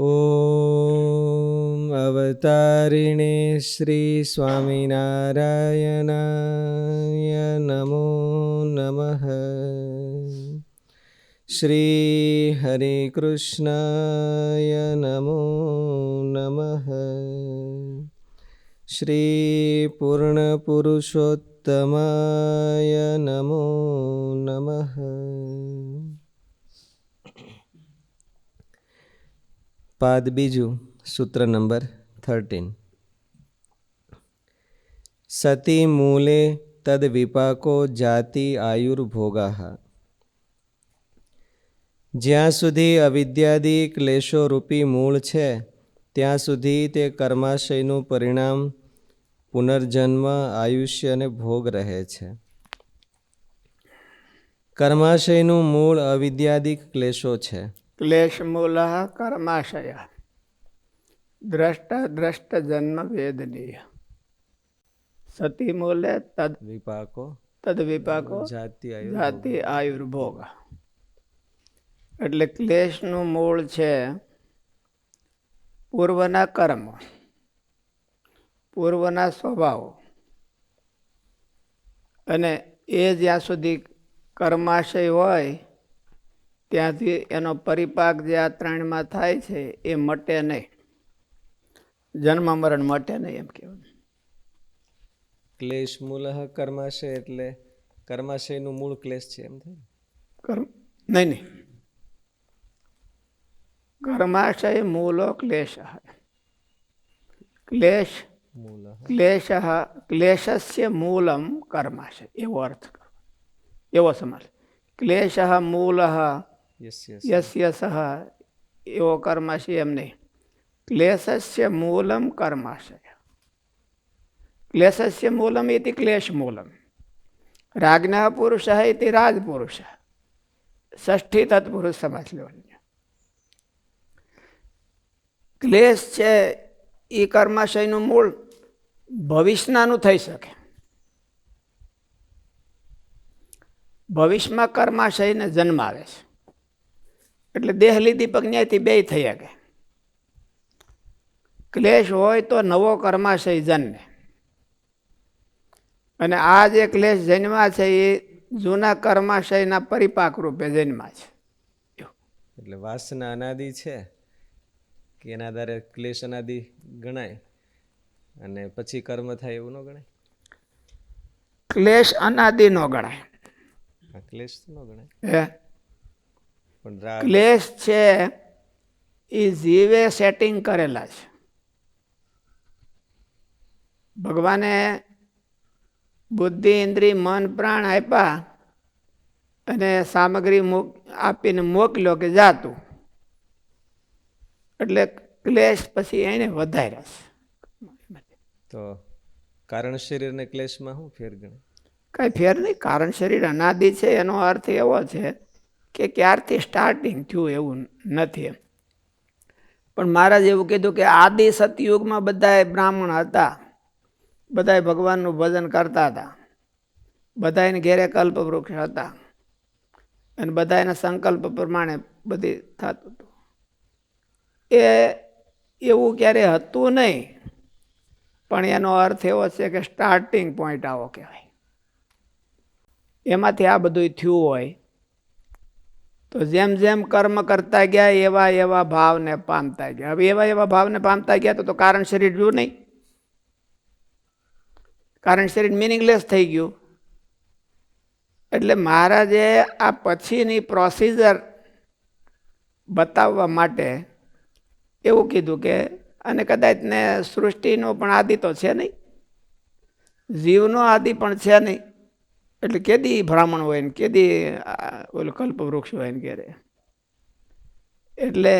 ઓમ અવતારિણે શ્રી સ્વામિનારાયણાય નમો નમઃ. શ્રી હરે કૃષ્ણાય નમો નમઃ. શ્રી પૂર્ણ પુરુષોત્તમાય નમો નમઃ. પાદ બીજું, સૂત્ર નંબર 13. સતી મૂલે તદ વિપાકો જાતિ આયુર્ભોગાઃ. જ્યાં સુધી અવિદ્યાદિ ક્લેશો રૂપી મૂળ છે ત્યાં સુધી તે કર્માશયનું પરિણામ પુનર્જન્મ, આયુષ્ય અને ભોગ રહે છે. કર્માશયનું મૂળ અવિદ્યાદિક ક્લેશો છે. ક્લેશ મૂલ કર્માશય દ્રષ્ટ જન્મ વેદનીય. સતી મૂલે તદ વિપાકો જાતિ આયુર્ભોગ. એટલે ક્લેશનું મૂળ છે પૂર્વના કર્મ, પૂર્વના સ્વભાવો, અને એ જ્યાં સુધી કર્માશય હોય ત્યાંથી એનો પરિપાક જે આ ત્રણમાં થાય છે એ મટે નહીં, જન્મ મરણ મટે નહીં એમ કહેવાય. ક્લેશ મૂલ કર્માશય એટલે કર્માશયનું મૂળ ક્લેશ છે એમ થાય? નહીં, કર્માશય મૂલો ક્લેશ. ક્લેશસ્ય મૂલમ કર્માશય, એવો અર્થ કરો, એવો સમાસ. ક્લેશ મૂલ યસ્ય સહ, એવો કર્માશય એમ નહીં. ક્લેશસ્ય મૂલમ કર્માશય. ક્લેશસ્ય મૂલમ ઇતિ ક્લેશ મૂલમ. રાજ્ઞઃ પુરુષ ઇતિ રાજપુરુષ. ષષ્ઠી તત્પુરુષ સમાસ લેવાની. ક્લેશ છે એ કર્માશયનું મૂળ ભવિષ્યનું થઈ શકે. ભવિષ્યમાં કર્માશયને જન્મ આવે છે એટલે દેહ લીધી પગન્યાથી બે થઈ શકે. ક્લેશ હોય તો નવો કર્માશય જન્મે, અને આ જે ક્લેશ જન્મા છે એ જૂના કર્માશયના પરિપાક રૂપે જન્મા છે. એટલે વાસના અનાદિ છે કે એના આધારે ક્લેશ અનાદિ ગણાય અને પછી કર્મ થાય એવું ન ગણાય? ક્લેશ અનાદિ ન ગણાય. ક્લેશ ન ગણાય. પણ ક્લેશ છે એ જીવે સેટિંગ કરેલા છે. ભગવાને બુદ્ધિ, ઇન્દ્રિય, મન, પ્રાણ આપ્યા અને સામગ્રી આપીને મોકલ્યો કે જાતું, એટલે ક્લેશ પછી એને વધાર્યા છે. તો કારણ શરીર ને ક્લેશમાં શું ફેર ગણાય? કઈ ફેર નહીં. કારણ શરીર અનાદિ છે એનો અર્થ એવો છે કે ક્યારથી સ્ટાર્ટિંગ થયું એવું નથી એમ. પણ મહારાજ એવું કીધું કે આદિ સતયુગમાં બધા બ્રાહ્મણ હતા, બધા ભગવાનનું ભજન કરતા હતા, બધાને ઘેરે કલ્પ વૃક્ષ હતા, અને બધા એના સંકલ્પ પ્રમાણે બધી થતું હતું. એવું ક્યારે હતું નહીં, પણ એનો અર્થ એવો છે કે સ્ટાર્ટિંગ પોઈન્ટ આવો કહેવાય. એમાંથી આ બધું થયું હોય તો જેમ જેમ કર્મ કરતા ગયા એવા એવા ભાવને પામતા ગયા. હવે એવા ભાવને પામતા ગયા તો કારણ શરીર રહ્યું નહીં. કારણ શરીર મિનિંગલેસ થઈ ગયું. એટલે મહારાજે આ પછીની પ્રોસિજર બતાવવા માટે એવું કીધું કે, અને કદાચ ને સૃષ્ટિનો પણ આદિ તો છે નહીં, જીવનો આદિ પણ છે નહીં. એટલે કેદી બ્રાહ્મણ હોય ને કેદી ઓલું કલ્પવૃક્ષ હોય ને ઘેરે. એટલે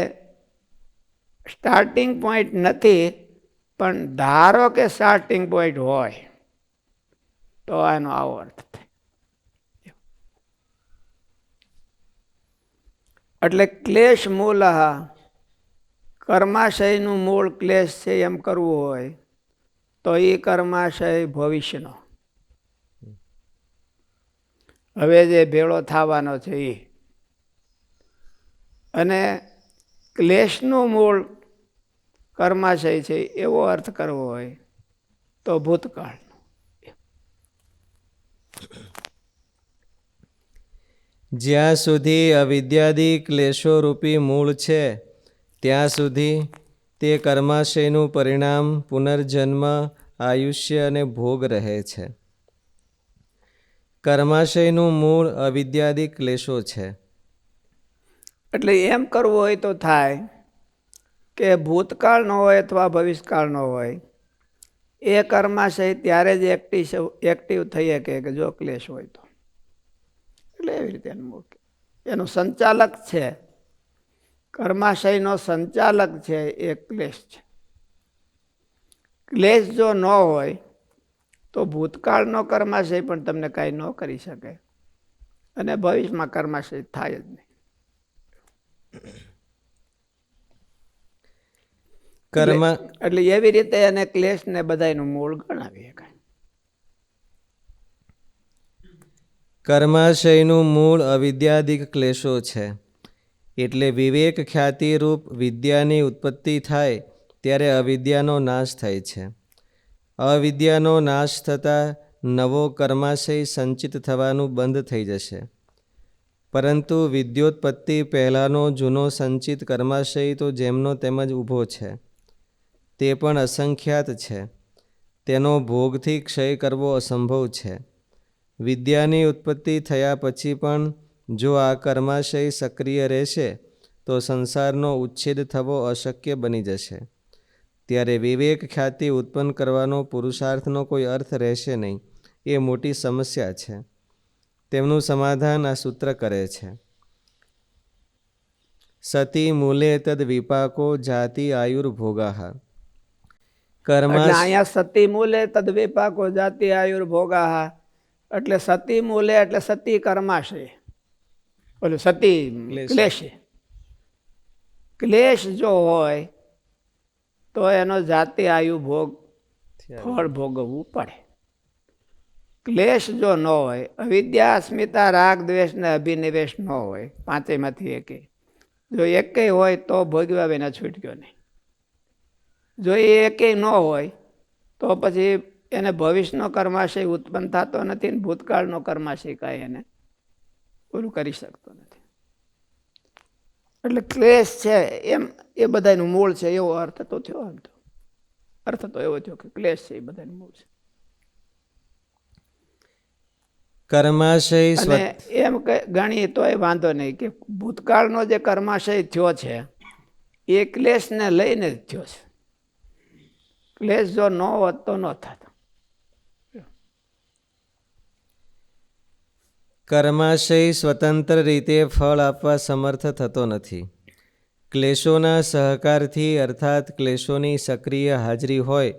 સ્ટાર્ટિંગ પોઈન્ટ નથી, પણ ધારો કે સ્ટાર્ટિંગ પોઈન્ટ હોય તો એનો આવો અર્થ થાય. એટલે ક્લેશ મૂલ, કર્માશયનું મૂળ ક્લેશ છે એમ કરવું હોય તો એ કર્માશય ભવિષ્યનો, હવે જે ભેળો થવાનો છે એ. અને ક્લેશનું મૂળ કર્માશય છે એવો અર્થ કરવો હોય તો ભૂતકાળ. જ્યાં સુધી અવિદ્યાદી ક્લેશોરૂપી મૂળ છે ત્યાં સુધી તે કર્માશયનું પરિણામ પુનર્જન્મ, આયુષ્ય અને ભોગ રહે છે. કર્માશયનું મૂળ અવિદ્યાદી ક્લેશો છે. એટલે એમ કરવું હોય તો થાય કે ભૂતકાળનો હોય અથવા ભવિષ્યકાળનો હોય એ કર્માશય ત્યારે જ એક્ટિવ થઈ શકે કે જો ક્લેશ હોય તો. એટલે એવી રીતે એનું સંચાલક છે, કર્માશયનો સંચાલક છે એ ક્લેશ છે. ક્લેશ જો ન હોય તો ભૂતકાળનો કર્માશય પણ તમને કાંઈ ન કરી શકે અને ભવિષ્યમાં કર્માશય થાય જ નહીં. એટલે એવી રીતે એને ક્લેશ ને બધાનું મૂળ ગણાવી શકાય. કર્માશયનું મૂળ અવિદ્યાદિક ક્લેશો છે. એટલે વિવેક ખ્યાતિરૂપ વિદ્યાની ઉત્પત્તિ થાય ત્યારે અવિદ્યાનો નાશ થાય છે. અવિદ્યાનો નાશ થતાં નવો કર્માશય સંચિત થવાનું બંધ થઈ જશે. પરંતુ વિદ્યોત્પત્તિ પહેલાંનો જૂનો સંચિત કર્માશય તો જેમનો તેમ જ ઊભો છે. તે પણ અસંખ્યાત છે. તેનો ભોગથી ક્ષય કરવો અસંભવ છે. વિદ્યાની ઉત્પત્તિ થયા પછી પણ જો આ કર્માશય સક્રિય રહેશે તો સંસારનો ઉચ્છેદ થવો અશક્ય બની જશે. ત્યારે વિવેક ખ્યાતિ ઉત્પન્ન કરવાનો પુરુષાર્થનો કોઈ અર્થ રહેશે નહીં. એ મોટી સમસ્યા છે. તેમનું સમાધાન આ સૂત્ર કરે છે. સતી મૂલે તદ વિપાકો જાતિ આયુર્ભોગાહ. અહીંયા સતી મૂલે તદ વિપાકો જાતિ આયુર્ભોગાહ એટલે સતી મૂલે એટલે સતી કર્માશય, બોલો સતી ક્લેશ. ક્લેશ જો હોય તો એનો જાતિ આયુ ભોગ ફળ ભોગવવું પડે. ક્લેશ જો ન હોય, અવિદ્યા, અસ્મિતા, રાગ, દ્વેષ ને અભિનિવેશ ન હોય, પાંચેયમાંથી એકે, જો એકેય હોય તો ભોગવ્યા વિના છૂટક્યો નહીં. જો એ એકેય ન હોય તો પછી એને ભવિષ્યનો કર્માશય ઉત્પન્ન થતો નથી ને ભૂતકાળનો કર્માશય કાંઈ એને પૂરું કરી શકતો નથી. એટલે ક્લેશ છે એમ એ બધાનું મૂળ છે એવો અર્થ તો થયો. આમ તો અર્થ તો એવો થયો કે ક્લેશ છે એ બધાનું મૂળ છે. કર્માશય અને એમ ગણીએ તો એ વાંધો નહીં કે ભૂતકાળનો જે કર્માશય થયો છે એ ક્લેશને લઈને જ થયો છે. ક્લેશ જો ન હોત તો ન થતો. કર્માશય સ્વતંત્ર રીતે ફળ આપવા સમર્થ થતો નથી. ક્લેશોના સહકારથી અર્થાત ક્લેશોની સક્રિય હાજરી હોય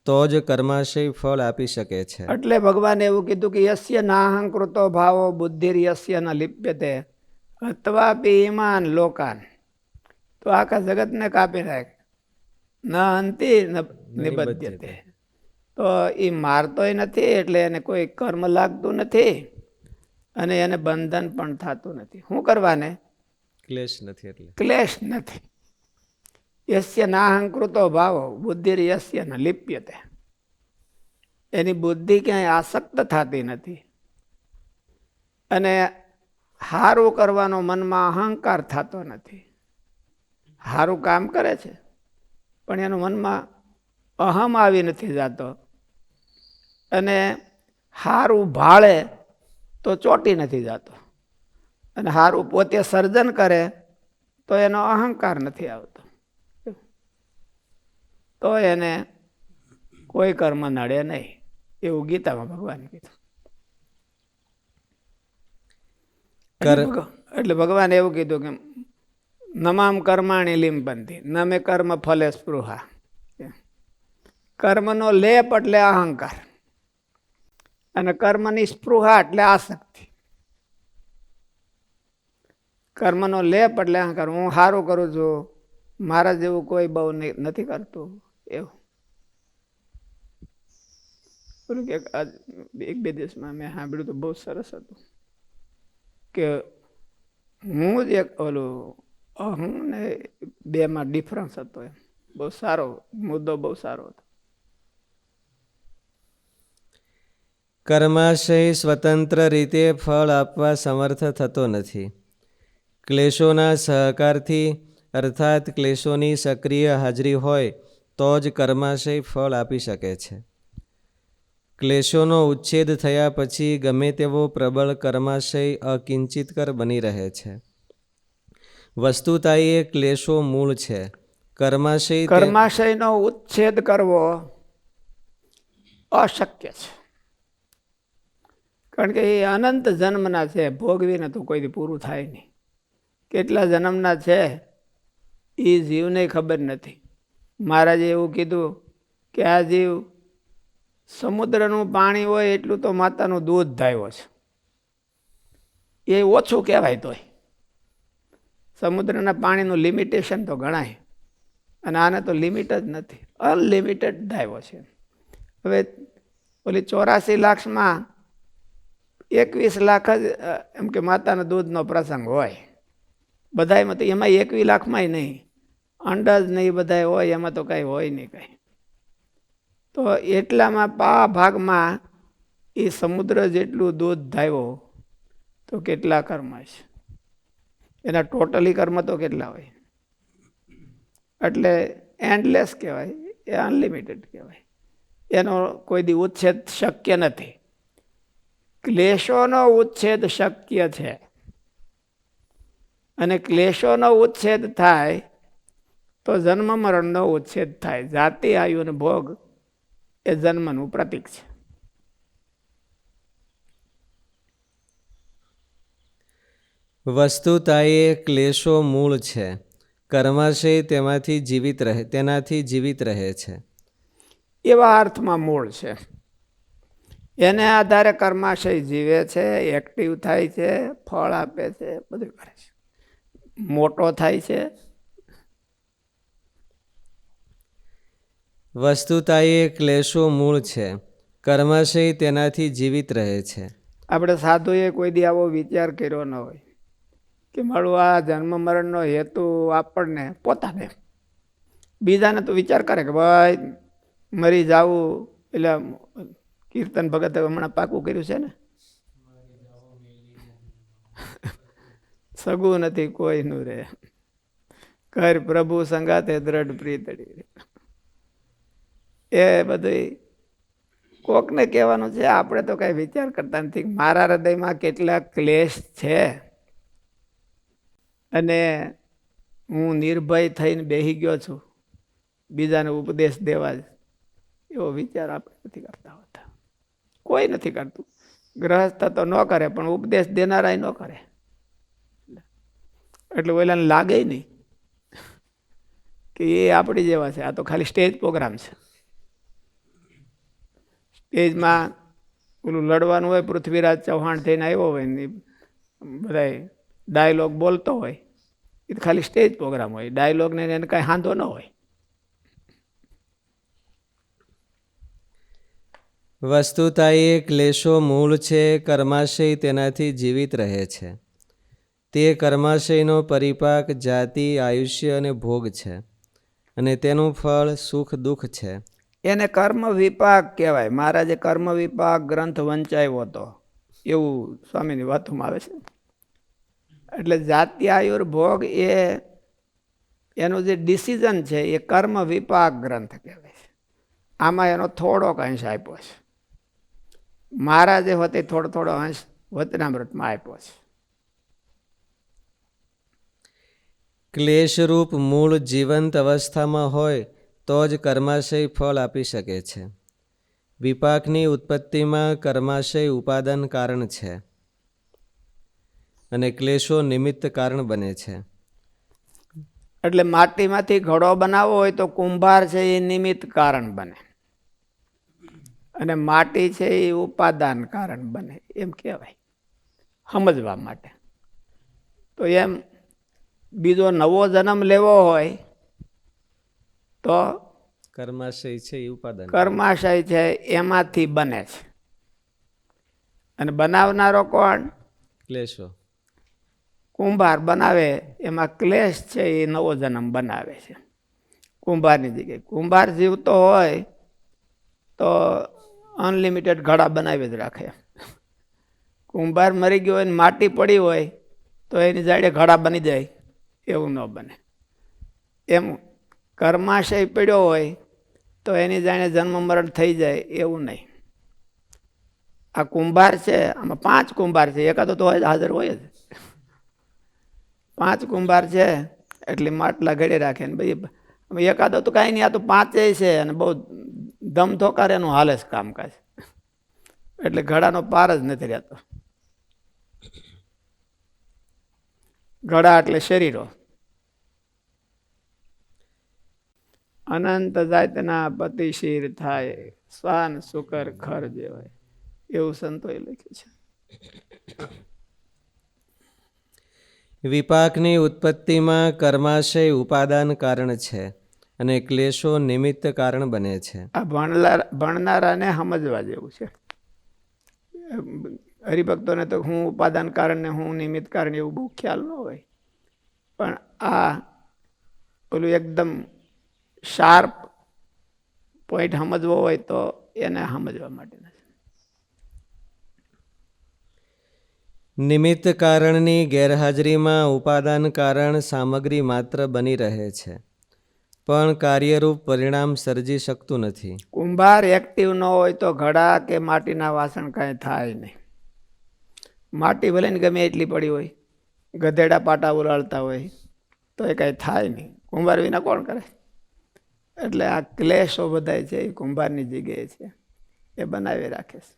તો જ કર્માશય ફળ આપી શકે છે. એટલે ભગવાને એવું કીધું કે યસ્ય નાહંકૃતો ભાવો બુદ્ધિર યસ્ય ન લિપ્યતે હત્વાપી ઈમાન લોકાન. તો આખા જગતને કાપી નાખે. ન અંતિ નિબધ્યતે. તો એ મારતોય નથી એટલે એને કોઈ કર્મ લાગતું નથી અને એને બંધન પણ થતું નથી. શું કરવાને? ક્લેશ નથી. એટલે ક્લેશ નથી. યસ્ય નાહંકૃતો ભાવો બુદ્ધિર યસ્ય ન લિપ્યતે. એની બુદ્ધિ ક્યાંય આસક્ત થતી નથી અને સારું કરવાનો મનમાં અહંકાર થતો નથી. સારું કામ કરે છે પણ એનું મનમાં અહમ આવી નથી જતો અને સારું ભાળે તો ચોટી નથી જતો અને સારું પોતે સર્જન કરે તો એનો અહંકાર નથી આવતો. તો એને કોઈ કર્મ નડે નહીં એવું ગીતામાં ભગવાને કીધું. એટલે ભગવાને એવું કીધું કે નમામ કર્માણી લિંપંથી ન મે કર્મ ફલે સ્પૃહા. કર્મનો લેપ એટલે અહંકાર અને કર્મની સ્પૃહા એટલે આસક્તિ. કર્મનો લેપ એટલે અહંકાર. હું સારું કરું છું, મારા જેવું કોઈ બહુ નથી કરતું એવું. એક બે દિવસમાં મેં સાંભળ્યું તો બહુ સરસ હતું કે હું જ એક ઓલું અહં ને બેમાં ડિફરન્સ હતો. એમ બહુ સારો મુદ્દો, બહુ સારો હતો. કર્માશય સ્વતંત્ર રીતે ફળ આપવા સમર્થ થતો નથી. ક્લેશોના સહકારથી અર્થાત ક્લેશોની સક્રિય હાજરી હોય તો જ કર્માશય ફળ આપી શકે છે. ક્લેશોનો ઉચ્છેદ થયા પછી ગમે તેવો પ્રબળ કર્માશય અકિંચિતકર બની રહે છે. વસ્તુતા એ ક્લેશો મૂળ છે. કર્માશયનો ઉચ્છેદ કરવો અશક્ય છે, કારણ કે એ અનંત જન્મના છે. ભોગવીને તો કોઈ પૂરું થાય નહીં. કેટલા જન્મના છે એ જીવને ખબર નથી. મહારાજે એવું કીધું કે આ જીવ સમુદ્રનું પાણી હોય એટલું તો માતાનું દૂધ ધાવ્યો છે. એ ઓછું કહેવાય. તોય સમુદ્રના પાણીનું લિમિટેશન તો ગણાય, અને આને તો લિમિટ જ નથી, અનલિમિટેડ ધાવ્યો છે. હવે ઓલી 84 લાખમાં 21 લાખ જ એમ કે માતાના દૂધનો પ્રસંગ હોય બધાયમાં. તો એમાં 21 લાખમાંય નહીં, અંડજ નહીં બધા હોય, એમાં તો કાંઈ હોય નહીં કાંઈ. તો એટલામાં ભાગમાં એ સમુદ્ર જેટલું દૂધ ધાવ્યો તો કેટલા કર્મ છે એના? ટોટલી કર્મ તો કેટલા હોય? એટલે એન્ડલેસ કહેવાય, એ અનલિમિટેડ કહેવાય. એનો કોઈ દી ઉચ્છેદ શક્ય નથી. ક્લેશોનો ઉચ્છેદ શક્ય છે, અને ક્લેશોનો ઉચ્છેદ થાય તો જન્મ મરણનો ઉચ્છેદ થાય. જાતિ, આયુ અને ભોગ એ જન્મનું પ્રતીક છે. વસ્તુતા એ ક્લેશો મૂળ છે. કર્માશય તેનાથી જીવિત રહે છે. એવા અર્થમાં મૂળ છે. એને આધારે કર્માશય જીવે છે, એક્ટિવ થાય છે, ફળ આપે છે, બધું કરે છે, મોટો થાય છે. વસ્તુતા એ ક્લેશો મૂળ છે. કર્માશય તેનાથી જીવિત રહે છે. આપણે સાધુએ કોઈ દી આવો વિચાર કર્યો ન હોય કે મારું આ જન્મ મરણનો હેતુ આપણને પોતાને, બીજાને તો વિચાર કરે કે ભાઈ મરી જાવું. એટલે કીર્તન ભગતે હમણાં પાકું કર્યું છે ને, સગું નથી કોઈનું રે, કર પ્રભુ સંગાતે દ્રઢ પ્રીતડી. એ બધું કોકને કહેવાનું છે. આપણે તો કઈ વિચાર કરતા નથી. મારા હૃદયમાં કેટલા ક્લેશ છે અને હું નિર્ભય થઈને બેસી ગયો છું બીજાને ઉપદેશ દેવા જ, એવો વિચાર આપણે નથી કરતા હોતા. કોઈ નથી કરતું. ગ્રહસ્થ તો ન કરે, પણ ઉપદેશ દેનારાય ન કરે. એટલે ઓલાને લાગે નહીં કે એ આપણી જેવા છે. આ તો ખાલી સ્ટેજ પ્રોગ્રામ છે. સ્ટેજમાં ઓલું લડવાનું હોય, પૃથ્વીરાજ ચૌહાણ થઈને આવ્યો હોય ને બધા ડાયલોગ બોલતો હોય, એ તો ખાલી સ્ટેજ પ્રોગ્રામ હોય. ડાયલોગને એને કાંઈ હાંધો ન હોય. વસ્તુતા એ ક્લેશો મૂળ છે. કર્માશય તેનાથી જીવિત રહે છે. તે કર્માશયનો પરિપાક જાતિ, આયુષ્ય અને ભોગ છે, અને તેનું ફળ સુખ દુઃખ છે. એને કર્મ વિપાક કહેવાય. મહારાજે કર્મ વિપાક ગ્રંથ વંચાયો હતો એવું સ્વામીની વાતોમાં આવે છે. એટલે જાતિ, આયુર, ભોગ એ એનું જે ડિસિઝન છે એ કર્મ વિપાક ગ્રંથ કહેવાય છે. આમાં એનો થોડોક અંશ આપ્યો છે. મહારાજે હોતે થોડો અંશ વચનામૃતમાં આપ્યો છે. ક્લેશરૂપ મૂળ જીવંત અવસ્થામાં હોય તો જ કર્માશય ફળ આપી શકે છે. વિપાકની ઉત્પત્તિમાં કર્માશય ઉપાદાન કારણ છે અને ક્લેશો નિમિત્ત કારણ બને છે. એટલે માટીમાંથી ઘડો બનાવવો હોય તો કુંભાર છે એ નિમિત્ત કારણ બને, અને માટી છે એ ઉપાદાન કારણ બને, એમ કહેવાય સમજવા માટે. તો એમ બીજો નવો જન્મ લેવો હોય તો કર્માશય છે એ ઉપાદાન, કર્માશય છે એમાંથી બને છે. અને બનાવનારો કોણ? ક્લેશો. કુંભાર બનાવે એમાં ક્લેશ છે એ નવો જન્મ બનાવે છે કુંભારની જગ્યાએ. કુંભાર જીવતો હોય તો અનલિમિટેડ ઘડા બનાવી જ રાખે. કુંભાર મરી ગયો હોય ને માટી પડી હોય તો એની જાડે ઘડા બની જાય એવું ન બને. એમ કર્માશય પડ્યો હોય તો એની જાણે જન્મ મરણ થઈ જાય એવું નહીં. આ કુંભાર છે, આમાં 5 કુંભાર છે, એકાદો તો હાજર હોય જ. 5 કુંભાર છે એટલે માટલા ઘડી રાખે ને ભાઈ એકાદો તો કાંઈ નહીં, આ તો 5 છે અને બહુ દમ ધોકારે એનું હાલે છે કામકાજ, એટલે ઘડાનો પાર જ નથી રહેતો. ઘડા એટલે શરીરો. અનંત જાતના પતિશીર થાય, શ્વાન શુકર ખર જેવાય, એવું સંતોએ લખ્યું છે. વિપાકની ઉત્પત્તિમાં કર્માશય ઉપાદાન કારણ છે અને ક્લેશો નિમિત્ત કારણ બને છે. આ ભણનારાને સમજવા જેવું છે. હરિભક્તોને તો હું ઉપાદાન કારણ ને હું નિમિત્ત કારણ એવું બહુ ખ્યાલ ન હોય, પણ આ ઓલું એકદમ શાર્પ પોઈન્ટ સમજવો હોય તો એને સમજવા માટેના છે. નિમિત્ત કારણની ગેરહાજરીમાં ઉપાદાન કારણ સામગ્રી માત્ર બની રહે છે, પણ કાર્યરૂપ પરિણામ સર્જી શકતું નથી. કુંભાર એક્ટિવ ન હોય તો ઘડા કે માટીના વાસણ કાંઈ થાય નહીં. માટી ભલે ને ગમે એટલી પડી હોય, ગધેડા પાટા ઉલાળતા હોય તો એ કાંઈ થાય નહીં. કુંભાર વિના કોણ કરે? એટલે આ ક્લેશો બધાય છે એ કુંભારની જગ્યાએ છે, એ બનાવી રાખે છે.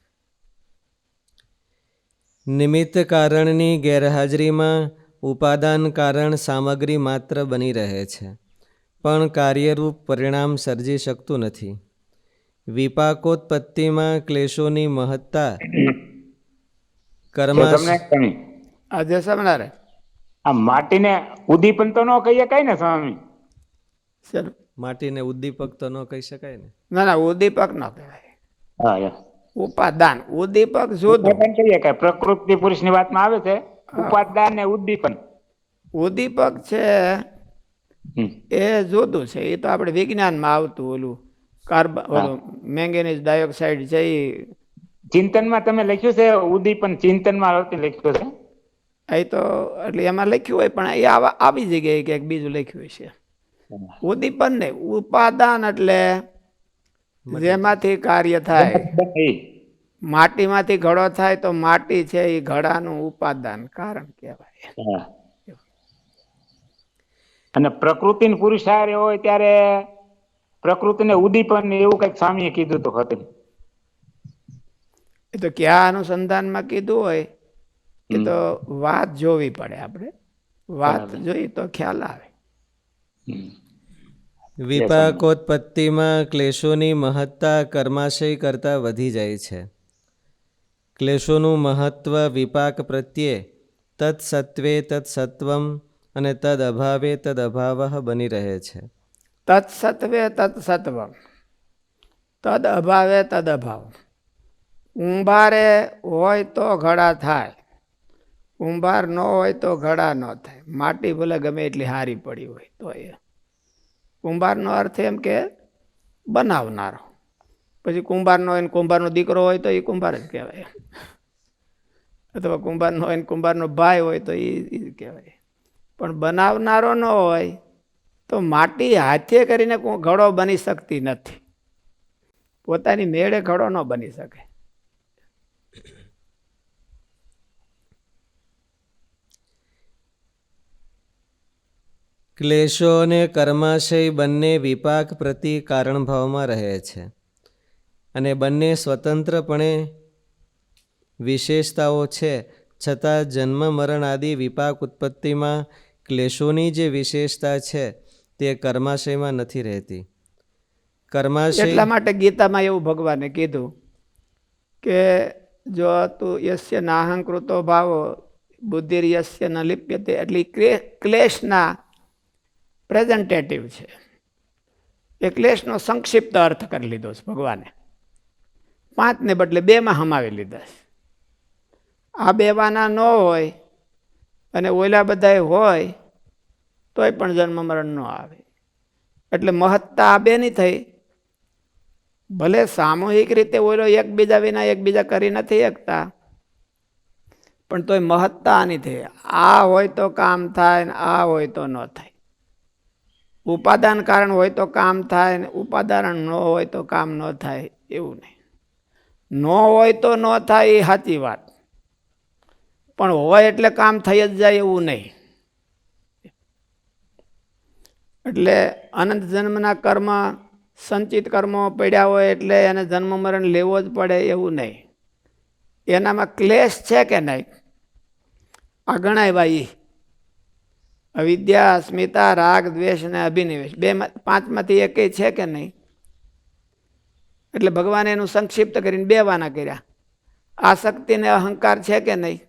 નિમિત્ત કારણની ગેરહાજરીમાં ઉપાદાન કારણ સામગ્રી માત્ર બની રહે છે, પણ કાર્યરૂપ પરિણામ સર્જી શકતું નથી. વિપાકોત્પત્તિમાં ક્લેશોની મહત્તા આજે સમનારે આ માટીને ઉદ્દીપન તો ન કહીએ કઈ ને સ્વામી? ચલો, માટીને ઉદ્દીપક તો ન કહી શકાય ને. ના ના, ઉદ્દીપક ન કહેવાય. હા, ઉપાદાન. ઉદ્દીપક જુદું. કહીએ કે પ્રકૃતિ પુરુષની વાતમાં આવે છે ઉપાદાન ને ઉદ્દીપન. ઉદ્દીપક છે એ જુદું છે, એ તો આપણે વિજ્ઞાનમાં આવતું ઓલું ઓલું મેંગેનીઝ ડાયોક્સાઇડ છે એ ચિંતનમાં તમે લખ્યું છે ઉદ્દીપન, ચિંતનમાં લખ્યું છે એ તો એટલે એમાં લખ્યું હોય પણ એ આવી જગ્યાએ ક્યાંક બીજું લખ્યું છે. ઉદ્દીપન ને ઉપાદાન એટલે જેમાંથી કાર્ય થાય. માટીમાંથી ઘડો થાય તો માટી છે એ ઘડાનું ઉપાદાન કારણ કહેવાય. અને પ્રકૃતિ પુરુષાર્ય હોય ત્યારે પ્રકૃતિને ઉદ્દીપન એવું કઈક સ્વામીએ કીધું તો હતું. એ તો ક્યાં અનુસંધાનમાં કીધું હોય એ તો વાત જોવી પડે. આપણે વાત જોઈ તો ખ્યાલ આવે. વિપાકોત્પત્તિમાં ક્લેશોની મહત્તા કર્માશય કરતાં વધી જાય છે. ક્લેશોનું મહત્વ વિપાક પ્રત્યે તત્સત્વે તત્સત્વમ અને તદ અભાવે તદ અભાવ બની રહે છે. તત્સત્વે તત્સત્વમ, તદ અભાવે તદ અભાવ. કુંભારે હોય તો ઘડા થાય, કુંભાર ન હોય તો ઘડા ન થાય. માટી ભલે ગમે એટલી હારી પડી હોય તો એ કુંભારનો અર્થ એમ કે બનાવનારો. પછી કુંભારનો હોય ને કુંભારનો દીકરો હોય તો એ કુંભાર જ કહેવાય, અથવા કુંભારનો હોય ને કુંભારનો ભાઈ હોય તો એ જ કહેવાય. પણ બનાવનારો ન હોય તો માટી હાથે કરીને ઘડો બની શકતી નથી. પોતાની મેળે ઘડો ન બની શકે. ક્લેશો અને કર્માશય બંને વિપાક પ્રતિ કારણભાવમાં રહે છે અને બંને સ્વતંત્રપણે વિશેષતાઓ છે, છતાં જન્મ મરણ આદિ વિપાક ઉત્પત્તિમાં ક્લેશોની જે વિશેષતા છે તે કર્માશયમાં નથી રહેતી. કર્માશય એટલા માટે ગીતામાં એવું ભગવાને કીધું કે જો તું યસ્ય નાહંકૃતો ભાવો બુદ્ધિર યસ્ય ન લિપ્યતે, એટલે ક્લેશના પ્રેઝન્ટેટિવ છે. એ ક્લેશનો સંક્ષિપ્ત અર્થ કરી લીધો છે ભગવાને. 5 ને બદલે 2માં સમાવી લીધા છે. આ 2 વાના ન હોય અને ઓલા બધાય હોય તોય પણ જન્મ મરણ ન આવે. એટલે મહત્તા આ બેની થઈ. ભલે સામૂહિક રીતે ઓલો એકબીજા વિના એકબીજા કરી નથી શકતા, પણ તોય મહત્તા આની થઈ. આ હોય તો કામ થાય ને આ હોય તો ન થાય. ઉપાદાન કારણ હોય તો કામ થાય ને ઉપાદાન ન હોય તો કામ ન થાય, એવું નહીં. ન હોય તો ન થાય એ સાચી વાત, પણ હોય એટલે કામ થઈ જ જાય એવું નહીં. એટલે અનંત જન્મના કર્મ, સંચિત કર્મો પડ્યા હોય એટલે એને જન્મ મરણ લેવો જ પડે એવું નહીં. એનામાં ક્લેશ છે કે નહીં, આ ગણાય ભાઈ. અવિદ્યા, અસ્મિતા, રાગ, દ્વેષ અને અભિનિવેશ, પાંચમાંથી એકેય છે કે નહીં? એટલે ભગવાને એનું સંક્ષિપ્ત કરીને બે વાના કર્યા. આસક્તિ ને અહંકાર છે કે નહીં,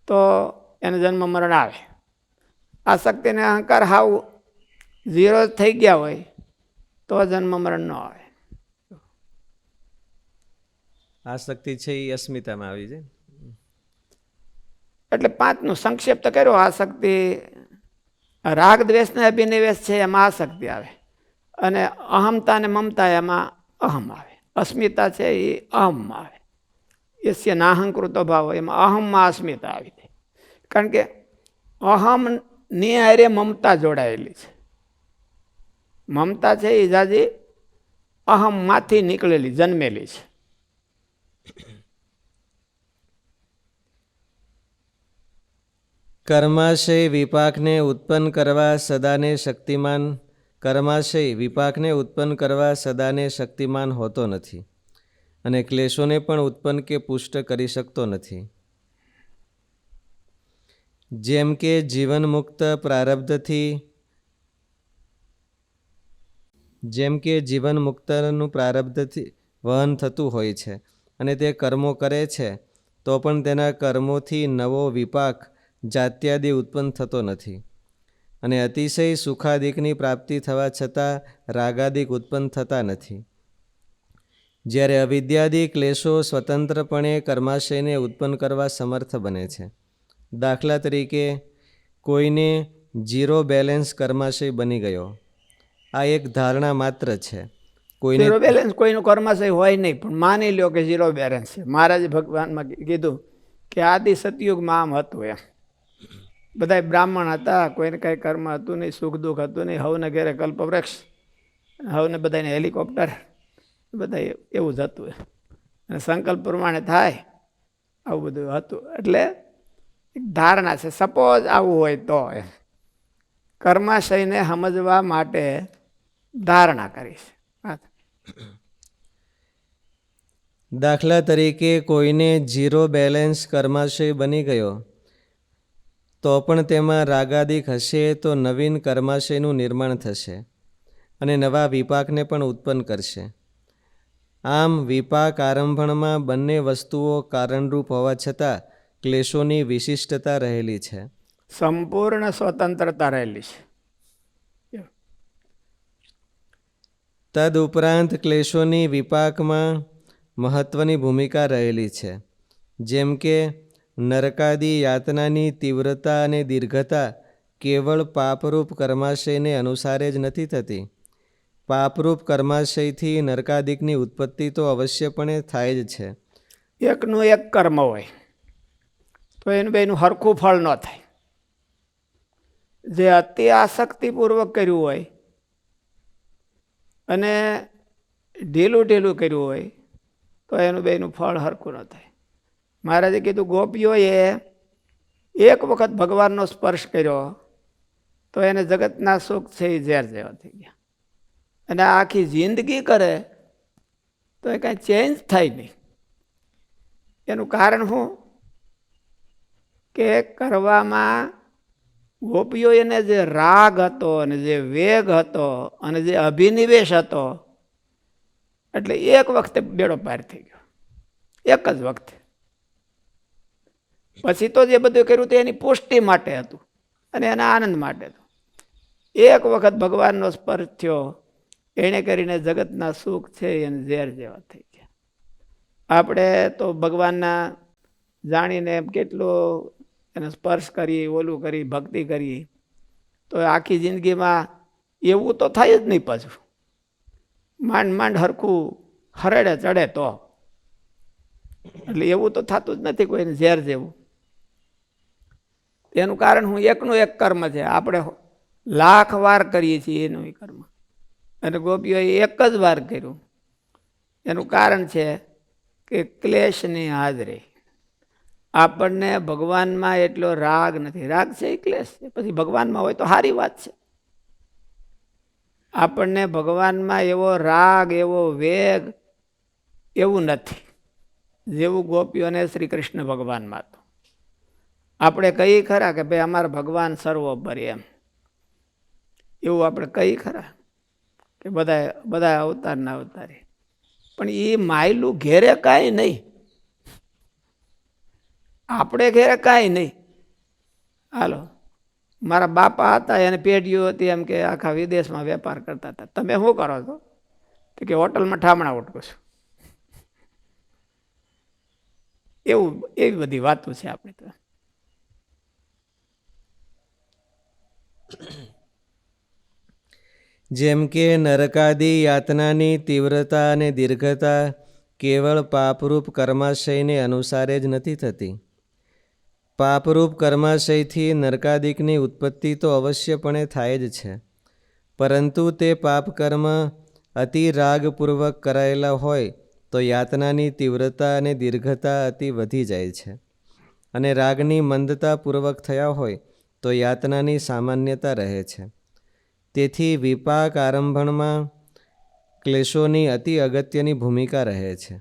તો એને જન્મ મરણ આવે. આસક્તિ ને અહંકાર હાવ ઝીરો થઈ ગયા હોય તો જન્મ મરણ ન આવે. આસક્તિ છે એ અસ્મિતામાં આવી જાય. એટલે પાંચનું સંક્ષિપ્ત કર્યો. આસક્તિ, રાગ દ્વેષ ને અભિનિવેશ છે એમાં આસક્તિ આવે, અને અહમતા ને મમતા એમાં અહમ આવે. અસ્મિતા છે એ અહમમાં આવે. યસ્ય નાહંકૃતો ભાવ, એમાં અહમમાં અસ્મિતા આવી જાય. કારણ કે અહમ ની હારે મમતા જોડાયેલી છે. મમતા છે એ જાજી અહમમાંથી નીકળેલી, જન્મેલી છે. કર્માશય વિપાકને ઉત્પન્ન કરવા સદાને શક્તિમાન, કર્માશય વિપાકને ઉત્પન્ન કરવા સદાને શક્તિમાન હોતો નથી, અને ક્લેશોને પણ ઉત્પન્ન કે પુષ્ટ કરી શકતો નથી. જેમ કે જીવન મુક્ત પ્રારબ્ધથી, જેમ કે જીવન મુક્તનું પ્રારબ્ધથી વહન થતું હોય છે, અને તે કર્મો કરે છે તો પણ તેના કર્મોથી નવો વિપાક જાત્યાદિ ઉત્પન્ન થતો નથી, અને અતિશય સુખાદિકની પ્રાપ્તિ થવા છતાં રાગાદિક ઉત્પન્ન થતા નથી. જ્યારે અવિદ્યાદિ ક્લેશો સ્વતંત્રપણે કર્માશયને ઉત્પન્ન કરવા સમર્થ બને છે. દાખલા તરીકે કોઈને ઝીરો બેલેન્સ કર્માશય બની ગયો, આ એક ધારણા માત્ર છે. કોઈને ઝીરો બેલેન્સ કોઈનું કર્માશય હોય નહીં, પણ માની લ્યો કે ઝીરો બેલેન્સ છે. મહારાજે ભગવાનમાં કીધું કે આદિ સતયુગમાં આમ હતું. એમ બધા બ્રાહ્મણ હતા, કોઈને કાંઈ કર્મ હતું નહીં, સુખ દુઃખ હતું નહીં, હવને ઘેરે કલ્પવૃક્ષ, હવને બધાને હેલિકોપ્ટર, બધા એવું જ હતું. અને સંકલ્પ પ્રમાણે થાય આવું બધું હતું. એટલે એક ધારણા છે. સપોઝ આવું હોય તો કર્માશયને સમજવા માટે ધારણા કરીશ. દાખલા તરીકે કોઈને ઝીરો બેલેન્સ કર્માશય બની ગયો, તો પણ તેમાં રાગાદિક હશે તો નવીન કર્માશયનું નિર્માણ થશે અને નવા વિપાકને પણ ઉત્પન્ન કરશે. આમ વિપાક આરંભણમાં બંને વસ્તુઓ કારણરૂપ હોવા છતાં ક્લેશોની વિશિષ્ટતા રહેલી છે, સંપૂર્ણ સ્વતંત્રતા રહેલી છે. તદ ઉપરાંત ક્લેશોની વિપાકમાં મહત્વની ભૂમિકા રહેલી છે. જેમ કે નરકાદી યાતનાની તીવ્રતા અને દીર્ઘતા કેવળ પાપરૂપ કર્માશયને અનુસારે જ નથી થતી. પાપરૂપ કર્માશયથી નરકાદિકની ઉત્પત્તિ તો અવશ્યપણે થાય જ છે. એકનું એક કર્મ હોય તો એનું બેનું હરખું ફળ ન થાય. જે અતિ આસક્તિપૂર્વક કર્યું હોય અને ઢીલું ઢીલું કર્યું હોય તો એનું બેનું ફળ હરખું ન થાય. મહારાજે કીધું ગોપીઓએ એક વખત ભગવાનનો સ્પર્શ કર્યો તો એને જગતના સુખ છે એ ઝેર જેવા થઈ ગયા, અને આખી જિંદગી કરે તો એ કાંઈ ચેન્જ થાય નહીં. એનું કારણ શું કે કરવામાં ગોપીઓ એને જે રાગ હતો અને જે વેગ હતો અને જે અભિનિવેશ હતો, એટલે એક વખતે બેડો પાર થઈ ગયો, એક જ વખતે. પછી તો જે બધું કર્યું તે એની પુષ્ટિ માટે હતું અને એના આનંદ માટે હતું. એક વખત ભગવાનનો સ્પર્શ થયો એને કરીને જગતના સુખ છે એને ઝેર જેવા થઈ ગયા. આપણે તો ભગવાનના જાણીને કેટલું એને સ્પર્શ કરી, ઓલું કરી, ભક્તિ કરી, તો આખી જિંદગીમાં એવું તો થાય જ નહીં. પાછું માંડ માંડ હરખું હરડે ચડે તો, એટલે એવું તો થતું જ નથી કોઈને ઝેર જેવું. એનું કારણ હું એકનું એક કર્મ છે. આપણે લાખ વાર કરીએ છીએ એનું કર્મ, અને ગોપીઓએ એક જ વાર કર્યું. એનું કારણ છે કે ક્લેશની હાજરી. આપણને ભગવાનમાં એટલો રાગ નથી. રાગ છે એ ક્લેશ છે. પછી ભગવાનમાં હોય તો સારી વાત છે. આપણને ભગવાનમાં એવો રાગ, એવો વેગ એવું નથી જેવું ગોપીઓને શ્રી કૃષ્ણ ભગવાનમાં હતો. આપણે કહીએ ખરા કે ભાઈ અમારા ભગવાન સર્વોપરી, એમ એવું આપણે કહીએ ખરા કે બધા અવતારના અવતારી, પણ એ માયલું ઘેરે કાંઈ નહીં, આપણે ઘેરે કાંઈ નહીં. હાલો, મારા બાપા હતા, એને પેઢીઓ હતી, એમ કે આખા વિદેશમાં વેપાર કરતા હતા. તમે શું કરો છો? તો કે હોટલમાં ઠામણા ઉઠકો છો. એવી બધી વાતો છે આપણે તો. જેમ કે નરકાદી યાતનાની તીવ્રતા અને દીર્ઘતા કેવળ પાપરૂપ કર્માશયને અનુસારે જ નથી થતી. પાપરૂપ કર્માશયથી નરકાદિકની ઉત્પત્તિ તો અવશ્યપણે થાય જ છે, પરંતુ તે પાપ કર્મ અતિ રાગપૂર્વક કરાયેલા હોય તો યાતનાની તીવ્રતા અને દીર્ઘતા અતિ વધી જાય છે, અને રાગની મંદતાપૂર્વક થયા હોય તો યાતનાની સામાન્યતા રહે છે. તેથી વિપાક આરંભણમાં ક્લેશોની અતિ અગત્યની ભૂમિકા રહે છે.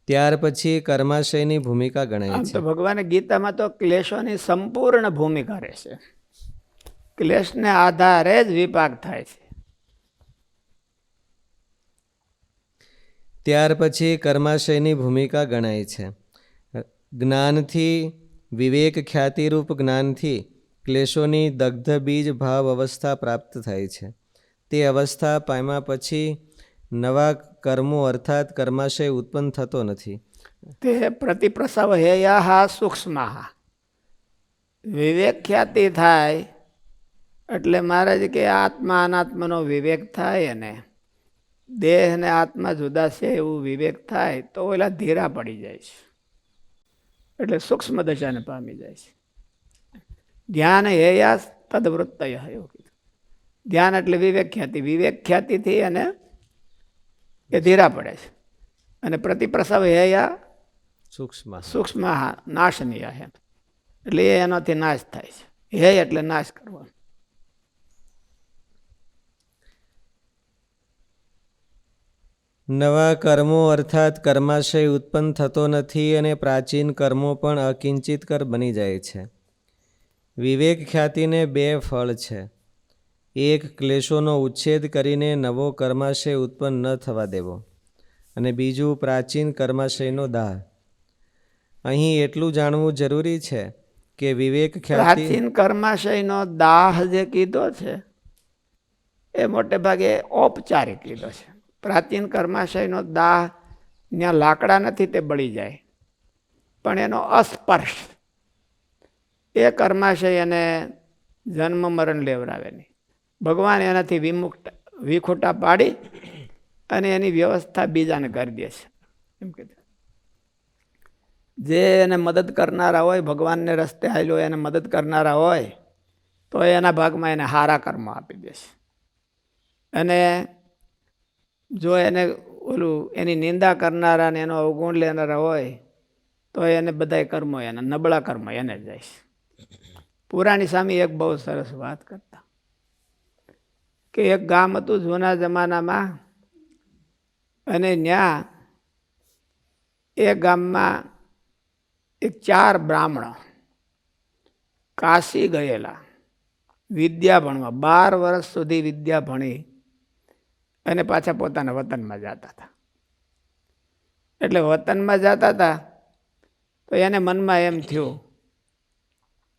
ત્યાર પછી કર્માશયની ભૂમિકા ગણાય આમ છે. તો ભગવાને ગીતામાં તો ક્લેશોની સંપૂર્ણ ભૂમિકા રહેશે. ક્લેશને આધારે જ વિપાક થાય છે. ત્યાર પછી કર્માશયની ભૂમિકા ગણાય છે. જ્ઞાનથી, વિવેક ખ્યાતિરૂપ જ્ઞાનથી ક્લેશોની દગ્ધ બીજ ભાવ અવસ્થા પ્રાપ્ત થાય છે. તે અવસ્થા પામ્યા પછી નવા કર્મો અર્થાત કર્માશય ઉત્પન્ન થતો નથી. તે પ્રતિપ્રસવ હેયા સૂક્ષ્મ. વિવેક ખ્યાતિ થાય એટલે મહારાજ કે આત્મા અનાત્માનો વિવેક થાય, અને દેહ ને આત્મા જુદા છે એવું વિવેક થાય તો ઓલા ધીરા પડી જાય છે, એટલે સૂક્ષ્મ દશાને પામી જાય છે. ધ્યાન હેયા તદવૃત્તય એવું કીધું. ધ્યાન એટલે વિવેક ખ્યાતિ. વિવેક ખ્યાતિથી અને એ ધીરા પડે છે. અને પ્રતિપ્રસવ હેયા સૂક્ષ્મ નાશનીય, એટલે એ એનાથી નાશ થાય છે. હે એટલે નાશ કરવાનો. નવા કર્મો અર્થાત કર્માશય ઉત્પન્ન થતો નથી, અને પ્રાચીન કર્મો પણ અકિંચિતકર બની જાય છે. વિવેક ખ્યાતિને બે ફળ છે. એક, ક્લેશોનો ઉચ્છેદ કરીને નવો કર્માશય ઉત્પન્ન ન થવા દેવો, અને બીજું, પ્રાચીન કર્માશયનો દાહ. અહીં એટલું જાણવું જરૂરી છે કે વિવેક ખ્યાતિ, પ્રાચીન કર્માશયનો દાહ જે કીધો છે એ મોટે ભાગે ઔપચારિક કીધો છે. પ્રાચીન કર્માશયનો દાહ ત્યાં લાકડા નથી તે બળી જાય, પણ એનો અસ્પર્શ એ કર્માશય એને જન્મ મરણ લેવડાવે નહીં. ભગવાન એનાથી વિખૂટા પાડી અને એની વ્યવસ્થા બીજાને કરી દે છે. એમ કીધું, જે એને મદદ કરનારા હોય, ભગવાનને રસ્તે હાલ્યો એને મદદ કરનારા હોય તો એના ભાગમાં એને સારા કર્મ આપી દે છે. અને જો એને એની નિંદા કરનારા ને એનો અવગુણ લેનારા હોય તો એને બધા કર્મો, એના નબળા કર્મ એને જાય છે. પુરાણી સ્વામી એક બહુ સરસ વાત કરતા કે એક ગામ હતું જૂના જમાનામાં, અને ત્યાં એ ગામમાં એક 4 બ્રાહ્મણો કાશી ગયેલા વિદ્યા ભણવા. 12 વર્ષ સુધી વિદ્યા ભણી અને પાછા પોતાના વતનમાં જતા હતા. એટલે વતનમાં જતા હતા તો એને મનમાં એમ થયું,